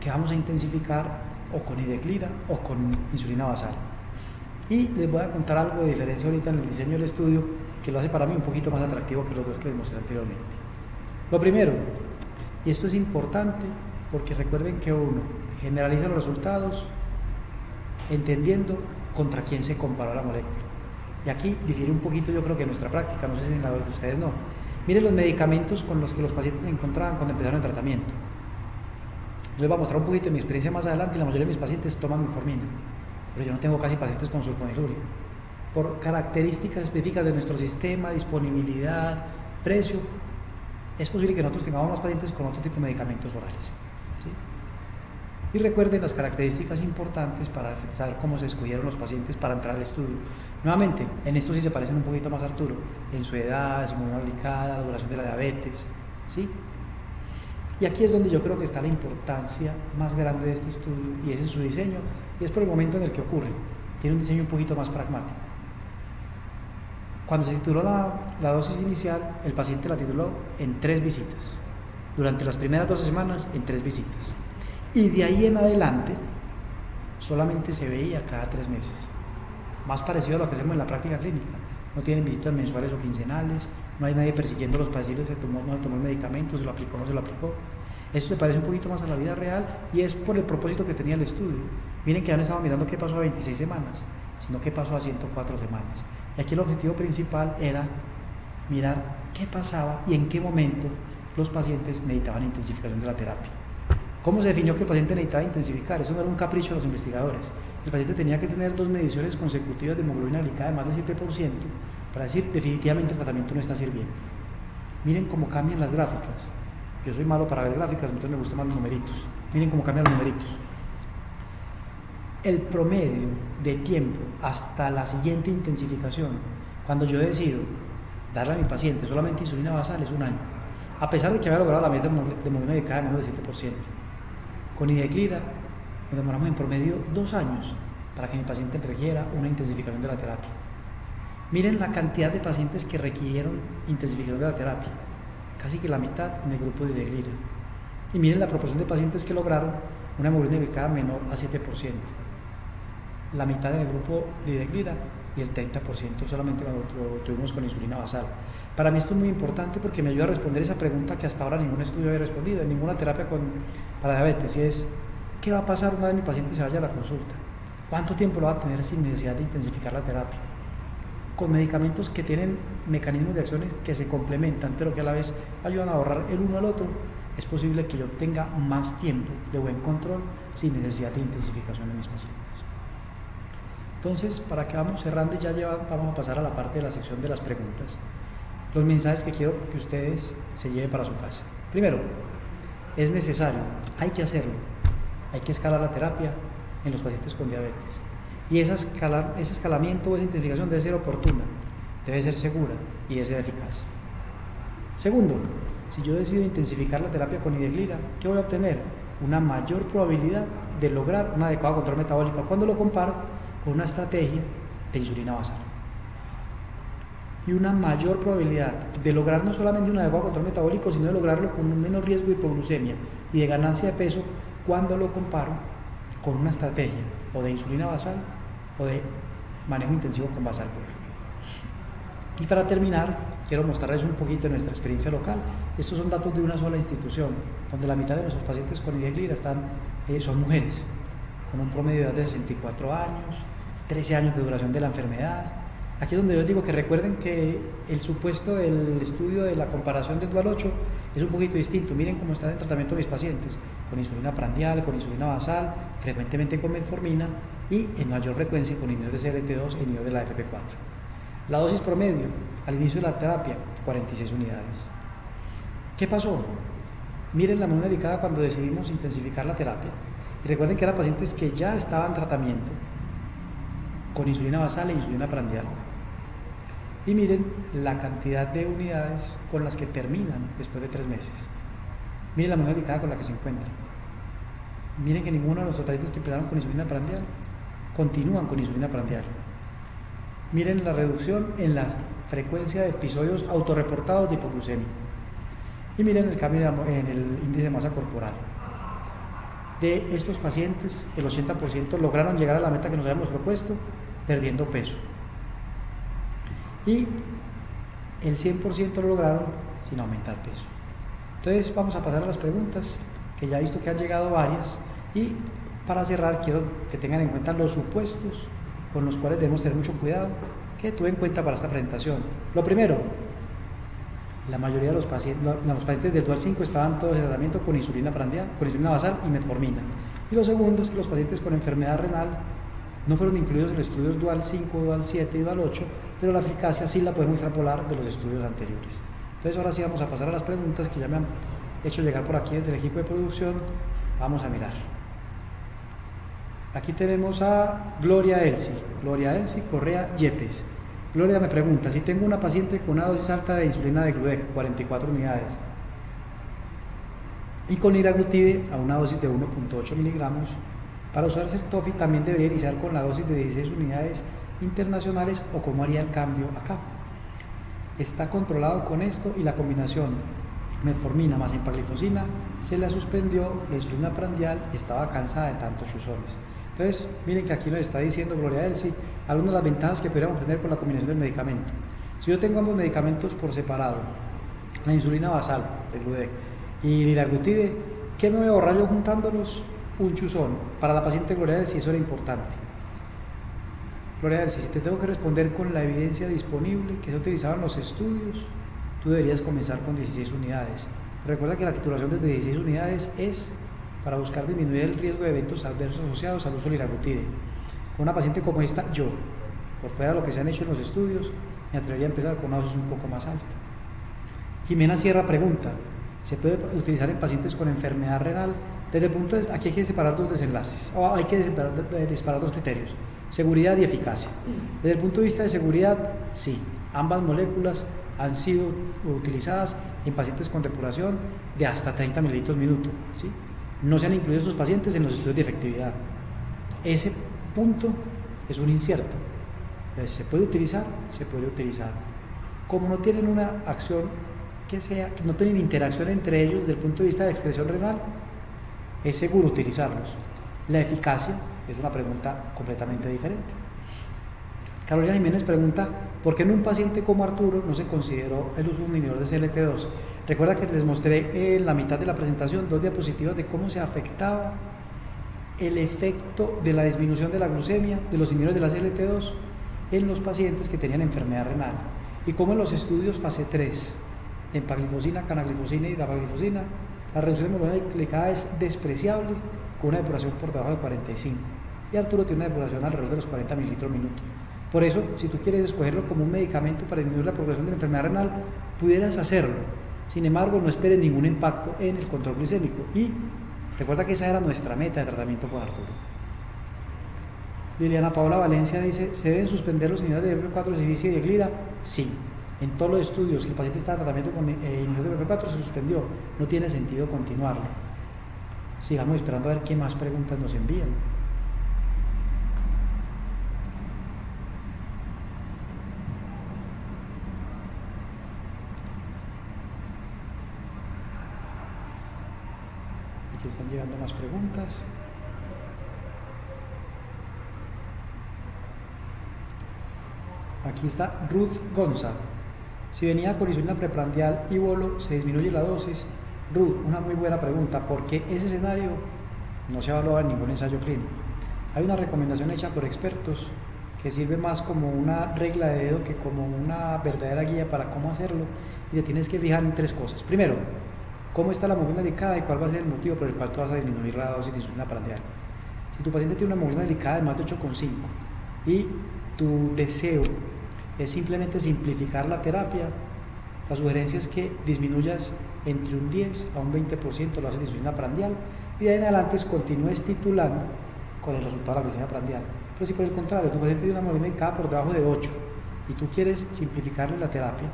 que vamos a intensificar o con Ideclira o con insulina basal. Y les voy a contar algo de diferencia ahorita en el diseño del estudio que lo hace para mí un poquito más atractivo que los dos que les mostré anteriormente. Lo primero, y esto es importante porque recuerden que uno generaliza los resultados entendiendo contra quién se comparó la molécula. Y aquí difiere un poquito, yo creo que en nuestra práctica, no sé si en la de ustedes no. Miren los medicamentos con los que los pacientes se encontraban cuando empezaron el tratamiento. Les voy a mostrar un poquito de mi experiencia más adelante. La mayoría de mis pacientes toman metformina, pero yo no tengo casi pacientes con sulfonilurea. Por características específicas de nuestro sistema, disponibilidad, precio, es posible que nosotros tengamos más pacientes con otro tipo de medicamentos orales. ¿Sí? Y recuerden las características importantes para saber cómo se escogieron los pacientes para entrar al estudio. Nuevamente, en esto sí se parecen un poquito más a Arturo, en su edad, su inmunidad glicada, la duración de la diabetes, ¿sí? Y aquí es donde yo creo que está la importancia más grande de este estudio, y es en su diseño, y es por el momento en el que ocurre. Tiene un diseño un poquito más pragmático. Cuando se tituló la dosis inicial, el paciente la tituló en 3 visitas. Durante las primeras 12 semanas, en 3 visitas. Y de ahí en adelante, solamente se veía cada 3 meses. Más parecido a lo que hacemos en la práctica clínica. No tienen visitas mensuales o quincenales, no hay nadie persiguiéndolos para decirles se tomó, no se tomó el medicamento, se lo aplicó o no se lo aplicó. Esto se parece un poquito más a la vida real y es por el propósito que tenía el estudio. Miren que ya no estamos mirando qué pasó a 26 semanas, sino qué pasó a 104 semanas. Y aquí el objetivo principal era mirar qué pasaba y en qué momento los pacientes necesitaban intensificación de la terapia. ¿Cómo se definió que el paciente necesitaba intensificar? Eso no era un capricho de los investigadores. El paciente tenía que tener 2 mediciones consecutivas de hemoglobina glicada de más del 7% para decir definitivamente el tratamiento no está sirviendo. Miren cómo cambian las gráficas. Yo soy malo para ver gráficas, entonces me gustan más los numeritos. Miren cómo cambian los numeritos. El promedio de tiempo hasta la siguiente intensificación, cuando yo decido darle a mi paciente solamente insulina basal, es 1 año. A pesar de que había logrado la meta de hemoglobina glicada de menos del 7%. Con Ideclira nos demoramos en promedio 2 años para que mi paciente requiera una intensificación de la terapia. Miren la cantidad de pacientes que requirieron intensificación de la terapia, casi que la mitad en el grupo de Ideclira. Y miren la proporción de pacientes que lograron una hemoglobina glicada menor a 7%. La mitad en el grupo de Ideclira y el 30% solamente lo tuvimos con insulina basal. Para mí esto es muy importante porque me ayuda a responder esa pregunta que hasta ahora ningún estudio había respondido, en ninguna terapia para diabetes, y es ¿qué va a pasar una vez mi paciente se vaya a la consulta? ¿Cuánto tiempo lo va a tener sin necesidad de intensificar la terapia? Con medicamentos que tienen mecanismos de acción que se complementan, pero que a la vez ayudan a ahorrar el uno al otro, es posible que yo tenga más tiempo de buen control sin necesidad de intensificación en mis pacientes. Entonces, para que vamos cerrando y vamos a pasar a la parte de la sección de las preguntas. Los mensajes que quiero que ustedes se lleven para su casa. Primero, es necesario, hay que hacerlo, hay que escalar la terapia en los pacientes con diabetes. Y ese escalamiento o esa intensificación debe ser oportuna, debe ser segura y debe ser eficaz. Segundo, si yo decido intensificar la terapia con Ideclira, ¿qué voy a obtener? Una mayor probabilidad de lograr un adecuado control metabólico cuando lo comparo con una estrategia de insulina basal. Y una mayor probabilidad de lograr no solamente un adecuado control metabólico, sino de lograrlo con un menor riesgo de hipoglucemia y de ganancia de peso cuando lo comparo con una estrategia o de insulina basal o de manejo intensivo con basal pura. Y para terminar, quiero mostrarles un poquito de nuestra experiencia local. Estos son datos de una sola institución, donde la mitad de nuestros pacientes con Ideclira son mujeres, con un promedio de edad de 64 años, 13 años de duración de la enfermedad. Aquí es donde yo digo que recuerden que el supuesto del estudio de la comparación del Dual 8 es un poquito distinto. Miren cómo están en tratamiento mis pacientes, con insulina prandial, con insulina basal, frecuentemente con metformina y en mayor frecuencia con inhibidor de CBT2 e inhibidor de la FP4. La dosis promedio al inicio de la terapia, 46 unidades. ¿Qué pasó? Miren la moneda delicada cuando decidimos intensificar la terapia. Y recuerden que eran pacientes que ya estaban en tratamiento con insulina basal e insulina prandial. Y miren la cantidad de unidades con las que terminan después de 3 meses. Miren la moneda delicada con la que se encuentran. Miren que ninguno de los pacientes que empezaron con insulina prandial continúan con insulina prandial. Miren la reducción en la frecuencia de episodios autorreportados de hipoglucemia. Y miren el cambio en el índice de masa corporal. De estos pacientes, el 80% lograron llegar a la meta que nos habíamos propuesto, perdiendo peso. Y el 100% lo lograron sin aumentar peso. Entonces vamos a pasar a las preguntas, que ya he visto que han llegado varias. Y para cerrar, quiero que tengan en cuenta los supuestos con los cuales debemos tener mucho cuidado, que tuve en cuenta para esta presentación. Lo primero, la mayoría de los pacientes del Dual 5 estaban todos en tratamiento con insulina prandial, con insulina basal y metformina. Y lo segundo es que los pacientes con enfermedad renal no fueron incluidos en los estudios Dual 5, Dual 7 y Dual 8, pero la eficacia sí la podemos extrapolar de los estudios anteriores. Entonces ahora sí vamos a pasar a las preguntas que ya me han hecho llegar por aquí desde el equipo de producción. Vamos a mirar. Aquí tenemos a Gloria Elsie Correa Yepes. Gloria me pregunta, si tengo una paciente con una dosis alta de insulina de Gludec, 44 unidades, y con liraglutide a una dosis de 1.8 miligramos, para usar Sertofi también debería iniciar con la dosis de 16 unidades internacionales, o cómo haría el cambio acá. Está controlado con esto y la combinación metformina más empaglifosina se la suspendió, la insulina prandial estaba cansada de tantos chuzones. Entonces, miren que aquí nos está diciendo Gloria Elsie algunas de las ventajas que podríamos tener con la combinación del medicamento. Si yo tengo ambos medicamentos por separado, la insulina basal de Gludec y liraglutide, ¿qué me voy a ahorrar yo juntándolos? Un chuzón. Para la paciente Gloria Elsie eso era importante. Gloria Elsie, si te tengo que responder con la evidencia disponible que se utilizaba en los estudios, tú deberías comenzar con 16 unidades. Recuerda que la titulación desde 16 unidades es para buscar disminuir el riesgo de eventos adversos asociados al uso de liraglutide. Con una paciente como esta, yo, por fuera de lo que se han hecho en los estudios, me atrevería a empezar con una dosis un poco más alta. Jimena Sierra pregunta, ¿se puede utilizar en pacientes con enfermedad renal? Desde el punto de, aquí hay que separar dos desenlaces, o hay que separar dos criterios, seguridad y eficacia. Desde el punto de vista de seguridad, sí, ambas moléculas han sido utilizadas en pacientes con depuración de hasta 30 mililitros minuto, ¿sí? No se han incluido esos pacientes en los estudios de efectividad. Ese punto es un incierto. Entonces, ¿se puede utilizar? Se puede utilizar. Como no tienen una acción que no tienen interacción entre ellos desde el punto de vista de excreción renal, es seguro utilizarlos. La eficacia es una pregunta completamente diferente. Carolina Jiménez pregunta, ¿por qué en un paciente como Arturo no se consideró el uso de un inhibidor de CLT2? Recuerda que les mostré en la mitad de la presentación 2 diapositivas de cómo se afectaba el efecto de la disminución de la glucemia de los inhibidores de la CLT2 en los pacientes que tenían enfermedad renal, y cómo en los estudios fase 3, empaglifosina, canaglifosina y dapaglifosina, la reducción de hemoglobina glicada es despreciable con una depuración por debajo de 45, y Arturo tiene una depuración alrededor de los 40 mililitros minuto. Por eso, si tú quieres escogerlo como un medicamento para disminuir la progresión de la enfermedad renal, pudieras hacerlo. Sin embargo, no esperes ningún impacto en el control glicémico. Y recuerda que esa era nuestra meta de tratamiento con Arturo. Liliana Paola Valencia dice, ¿se deben suspender los inhibidores de BP4, Civicid y de Glira? Sí. En todos los estudios que el paciente está en tratamiento con inhibidores de BP4 se suspendió. No tiene sentido continuarlo. Sigamos esperando a ver qué más preguntas nos envían. Aquí están llegando más preguntas. Aquí está Ruth Gonza. Si venía con insulina preprandial y bolo, ¿se disminuye la dosis? Ruth, una muy buena pregunta, porque ese escenario no se ha evaluado en ningún ensayo clínico. Hay una recomendación hecha por expertos que sirve más como una regla de dedo que como una verdadera guía para cómo hacerlo, y te tienes que fijar en 3 cosas. Primero, cómo está la hemoglobina glicada y cuál va a ser el motivo por el cual tú vas a disminuir la dosis de insulina prandial. Si tu paciente tiene una hemoglobina glicada de más de 8,5 y tu deseo es simplemente simplificar la terapia. La sugerencia es que disminuyas entre un 10 a un 20% la dosis de insulina prandial y de ahí en adelante continúes titulando con el resultado de la glicemia prandial. Pero si por el contrario tu paciente tiene una hemoglobina glicada por debajo de 8 y tú quieres simplificarle la terapia,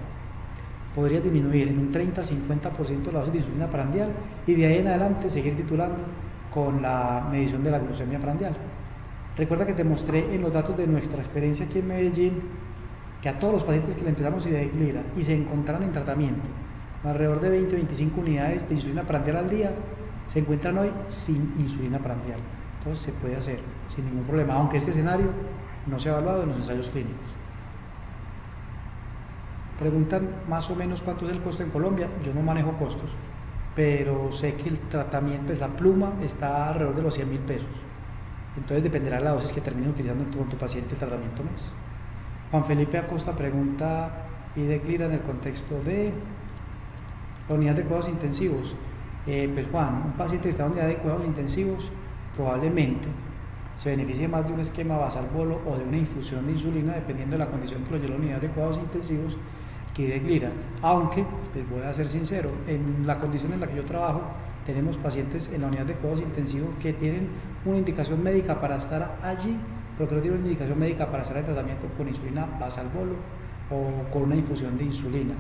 podrías disminuir en un 30-50% la dosis de insulina prandial y de ahí en adelante seguir titulando con la medición de la glucemia prandial. Recuerda que te mostré en los datos de nuestra experiencia aquí en Medellín que a todos los pacientes que le empezamos Ideglira y se encontraron en tratamiento alrededor de 20-25 unidades de insulina prandial al día, se encuentran hoy sin insulina prandial. Entonces se puede hacer sin ningún problema, aunque este escenario no se ha evaluado en los ensayos clínicos. Preguntan más o menos cuánto es el costo en Colombia. Yo no manejo costos, pero sé que el tratamiento, pues la pluma está alrededor de los 100.000 pesos. Entonces dependerá de la dosis que termine utilizando con tu paciente el tratamiento mes. Juan Felipe Acosta pregunta Ideglira en el contexto de la unidad de cuidados intensivos. Pues Juan, un paciente que está en unidad de cuidados intensivos probablemente se beneficie más de un esquema basal bolo o de una infusión de insulina, dependiendo de la condición que lo lleve a la unidad de cuidados intensivos, que Ideglira. Aunque, les voy a ser sincero, en la condición en la que yo trabajo, tenemos pacientes en la unidad de cuidados intensivos que tienen una indicación médica para estar allí, pero que no tienen una indicación médica para estar en tratamiento con insulina basal bolo o con una infusión de insulina.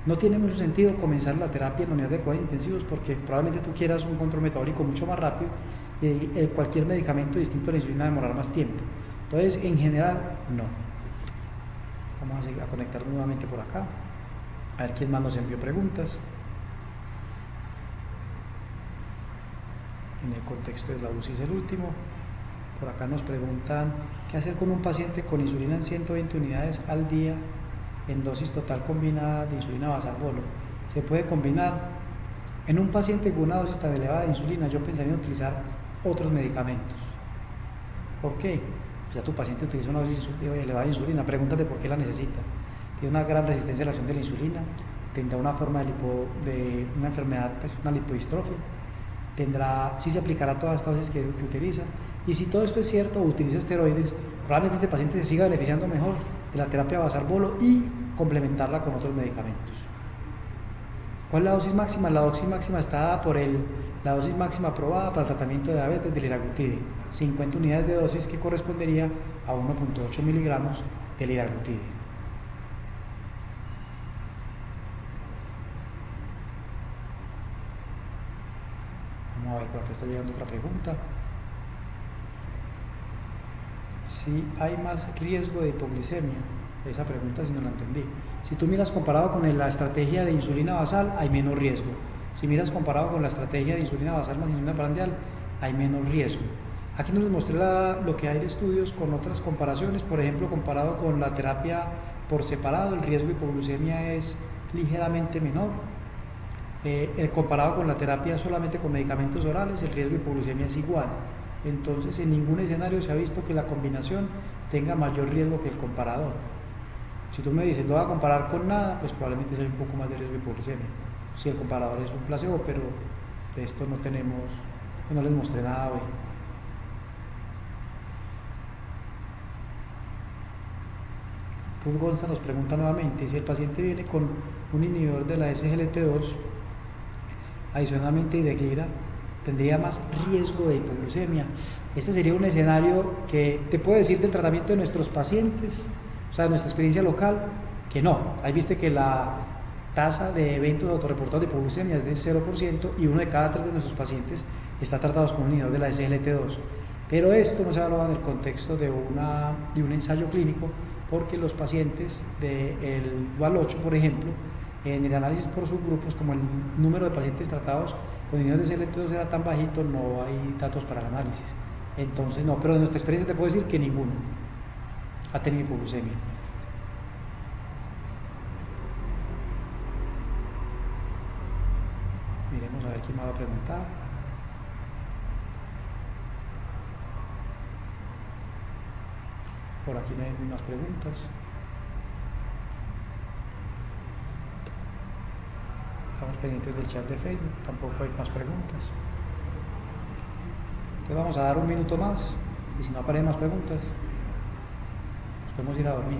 No tiene mucho sentido comenzar la terapia en la unidad de cuidados intensivos porque probablemente tú quieras un control metabólico mucho más rápido y cualquier medicamento distinto a la insulina demorar más tiempo. Entonces, en general, no. Vamos a conectar nuevamente por acá, a ver quién más nos envió preguntas. En el contexto de la UCI es el último. Por acá nos preguntan qué hacer con un paciente con insulina en 120 unidades al día en dosis total combinada de insulina basal bolo. Se puede combinar. En un paciente con una dosis tan elevada de insulina, yo pensaría en utilizar otros medicamentos. ¿Por qué? Ya tu paciente utiliza una dosis elevada de insulina, pregúntate por qué la necesita. Tiene una gran resistencia a la acción de la insulina, tendrá una forma de una enfermedad, pues una lipodistrofia, sí se aplicará todas estas dosis que utiliza, y si todo esto es cierto o utiliza esteroides, probablemente este paciente se siga beneficiando mejor de la terapia basal bolo y complementarla con otros medicamentos. ¿Cuál es la dosis máxima? La dosis máxima está dada por la dosis máxima aprobada para el tratamiento de diabetes de liraglutide, 50 unidades de dosis que correspondería a 1.8 miligramos de liraglutide. Vamos a ver, por acá está llegando otra pregunta. Si hay más riesgo de hipoglicemia, esa pregunta si no la entendí. Si tú miras comparado con la estrategia de insulina basal, hay menos riesgo. Si miras comparado con la estrategia de insulina basal más insulina prandial, hay menos riesgo. Aquí nos mostré lo que hay de estudios con otras comparaciones. Por ejemplo, comparado con la terapia por separado, el riesgo de hipoglucemia es ligeramente menor. Comparado con la terapia solamente con medicamentos orales, el riesgo de hipoglucemia es igual. Entonces, en ningún escenario se ha visto que la combinación tenga mayor riesgo que el comparador. Si tú me dices, no voy a comparar con nada, pues probablemente sea un poco más de riesgo de hipoglucemia. Si el comparador es un placebo, pero de esto no les mostré nada hoy. Ruth Gonza nos pregunta nuevamente, si el paciente viene con un inhibidor de la SGLT2, adicionalmente Ideglira, tendría más riesgo de hipoglucemia. Este sería un escenario que te puedo decir del tratamiento de nuestros pacientes, o sea, de nuestra experiencia local, que no. Ahí viste que la tasa de eventos autorreportados de hipoglucemia es del 0% y 1 de cada 3 de nuestros pacientes está tratados con un inhibidor de la SGLT2. Pero esto no se evalúa en el contexto de un ensayo clínico, porque los pacientes del VAL8, por ejemplo, en el análisis por subgrupos, como el número de pacientes tratados con inhibidores de SGLT2 era tan bajito, no hay datos para el análisis. Entonces, no, pero de nuestra experiencia te puedo decir que ninguno ha tenido hipoglucemia. Miremos a ver quién me va a preguntar. Por aquí no hay más preguntas. Estamos pendientes del chat de Facebook, tampoco hay más preguntas. Entonces vamos a dar un minuto más y si no aparecen más preguntas, nos podemos ir a dormir.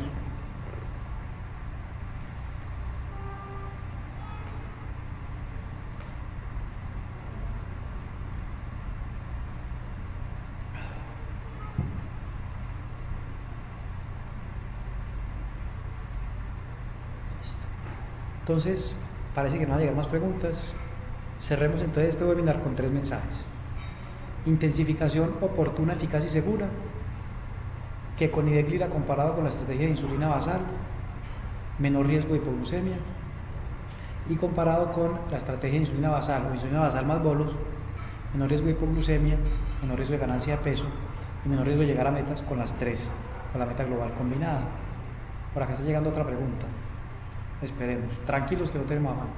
Entonces, parece que no van a llegar más preguntas. Cerremos entonces este webinar con 3 mensajes. Intensificación oportuna, eficaz y segura, que con Ideglira comparado con la estrategia de insulina basal, menor riesgo de hipoglucemia, y comparado con la estrategia de insulina basal o insulina basal más bolos, menor riesgo de hipoglucemia, menor riesgo de ganancia de peso y menor riesgo de llegar a metas con las 3, con la meta global combinada. Por acá está llegando otra pregunta. Esperemos, tranquilos que no tenemos afán.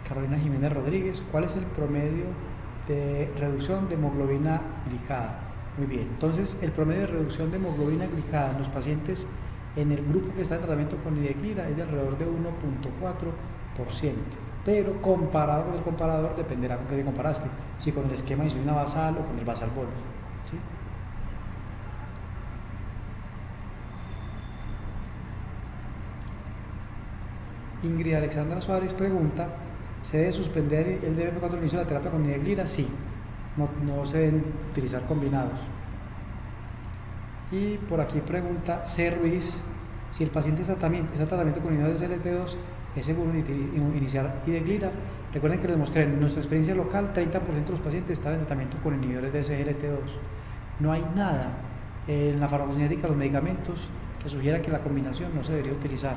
Carolina Jiménez Rodríguez, ¿cuál es el promedio de reducción de hemoglobina glicada? Muy bien, entonces el promedio de reducción de hemoglobina glicada en los pacientes en el grupo que está en tratamiento con Ideglira es de alrededor de 1.4%, pero comparado con el comparador dependerá con qué te comparaste, si con el esquema de insulina basal o con el basal bolos, ¿sí? Ingrid Alexandra Suárez pregunta: ¿se debe suspender el DBP cuando inicio de la terapia con Ideglira? Sí, no se deben utilizar combinados. Y por aquí pregunta C. Ruiz: si el paciente está tratamiento con inhibidores de SGLT2, ¿es seguro iniciar Ideglira? Recuerden que les mostré en nuestra experiencia local, 30% de los pacientes están en tratamiento con inhibidores de SGLT2. No hay nada en la farmacocinética, los medicamentos, que sugiera que la combinación no se debería utilizar.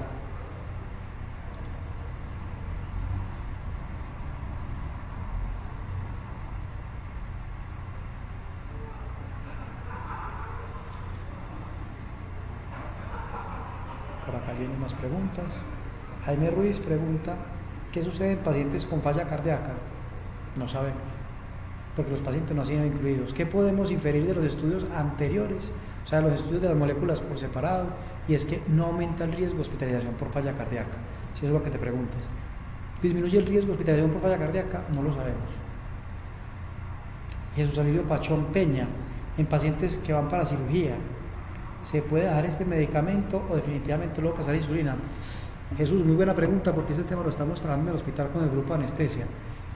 Por acá vienen más preguntas. Jaime Ruiz pregunta: ¿qué sucede en pacientes con falla cardíaca? No sabemos, porque los pacientes no han sido incluidos. ¿Qué podemos inferir de los estudios anteriores? O sea, los estudios de las moléculas por separado, y es que no aumenta el riesgo de hospitalización por falla cardíaca. Si es lo que te preguntas. ¿Disminuye el riesgo de hospitalización por falla cardíaca? No lo sabemos. Jesús Alirio Pachón Peña: en pacientes que van para cirugía, ¿se puede dejar este medicamento o definitivamente luego pasar a insulina? Jesús, muy buena pregunta, porque este tema lo estamos trabajando en el hospital con el grupo de anestesia.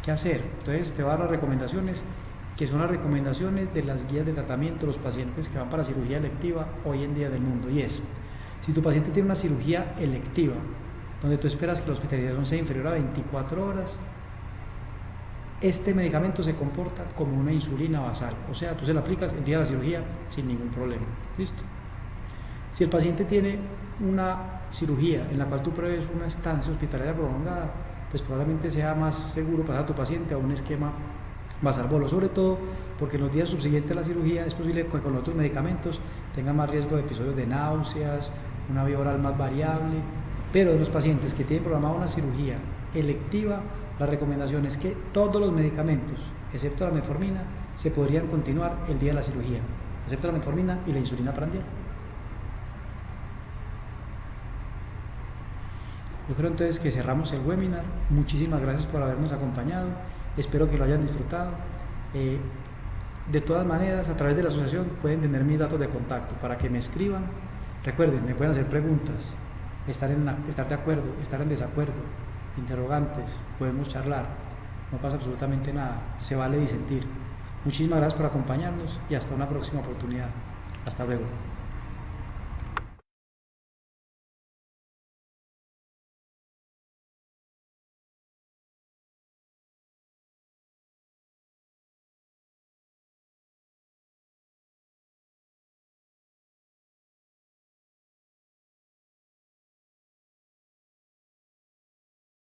¿Qué hacer? Entonces te voy a dar las recomendaciones, que son las recomendaciones de las guías de tratamiento de los pacientes que van para cirugía electiva hoy en día del mundo. Y es: si tu paciente tiene una cirugía electiva, donde tú esperas que la hospitalización sea inferior a 24 horas, este medicamento se comporta como una insulina basal. O sea, tú se la aplicas el día de la cirugía sin ningún problema. ¿Listo? Si el paciente tiene una cirugía en la cual tú prevés una estancia hospitalaria prolongada, pues probablemente sea más seguro pasar a tu paciente a un esquema basal bolo, sobre todo porque en los días subsiguientes a la cirugía es posible que con otros medicamentos tenga más riesgo de episodios de náuseas, una vía oral más variable. Pero en los pacientes que tienen programada una cirugía electiva, la recomendación es que todos los medicamentos, excepto la metformina, se podrían continuar el día de la cirugía, excepto la metformina y la insulina prandial. Yo creo entonces que cerramos el webinar. Muchísimas gracias por habernos acompañado. Espero que lo hayan disfrutado. De todas maneras, a través de la asociación pueden tener mis datos de contacto para que me escriban. Recuerden, me pueden hacer preguntas, estar de acuerdo, estar en desacuerdo, interrogantes, podemos charlar. No pasa absolutamente nada, se vale disentir. Muchísimas gracias por acompañarnos y hasta una próxima oportunidad. Hasta luego.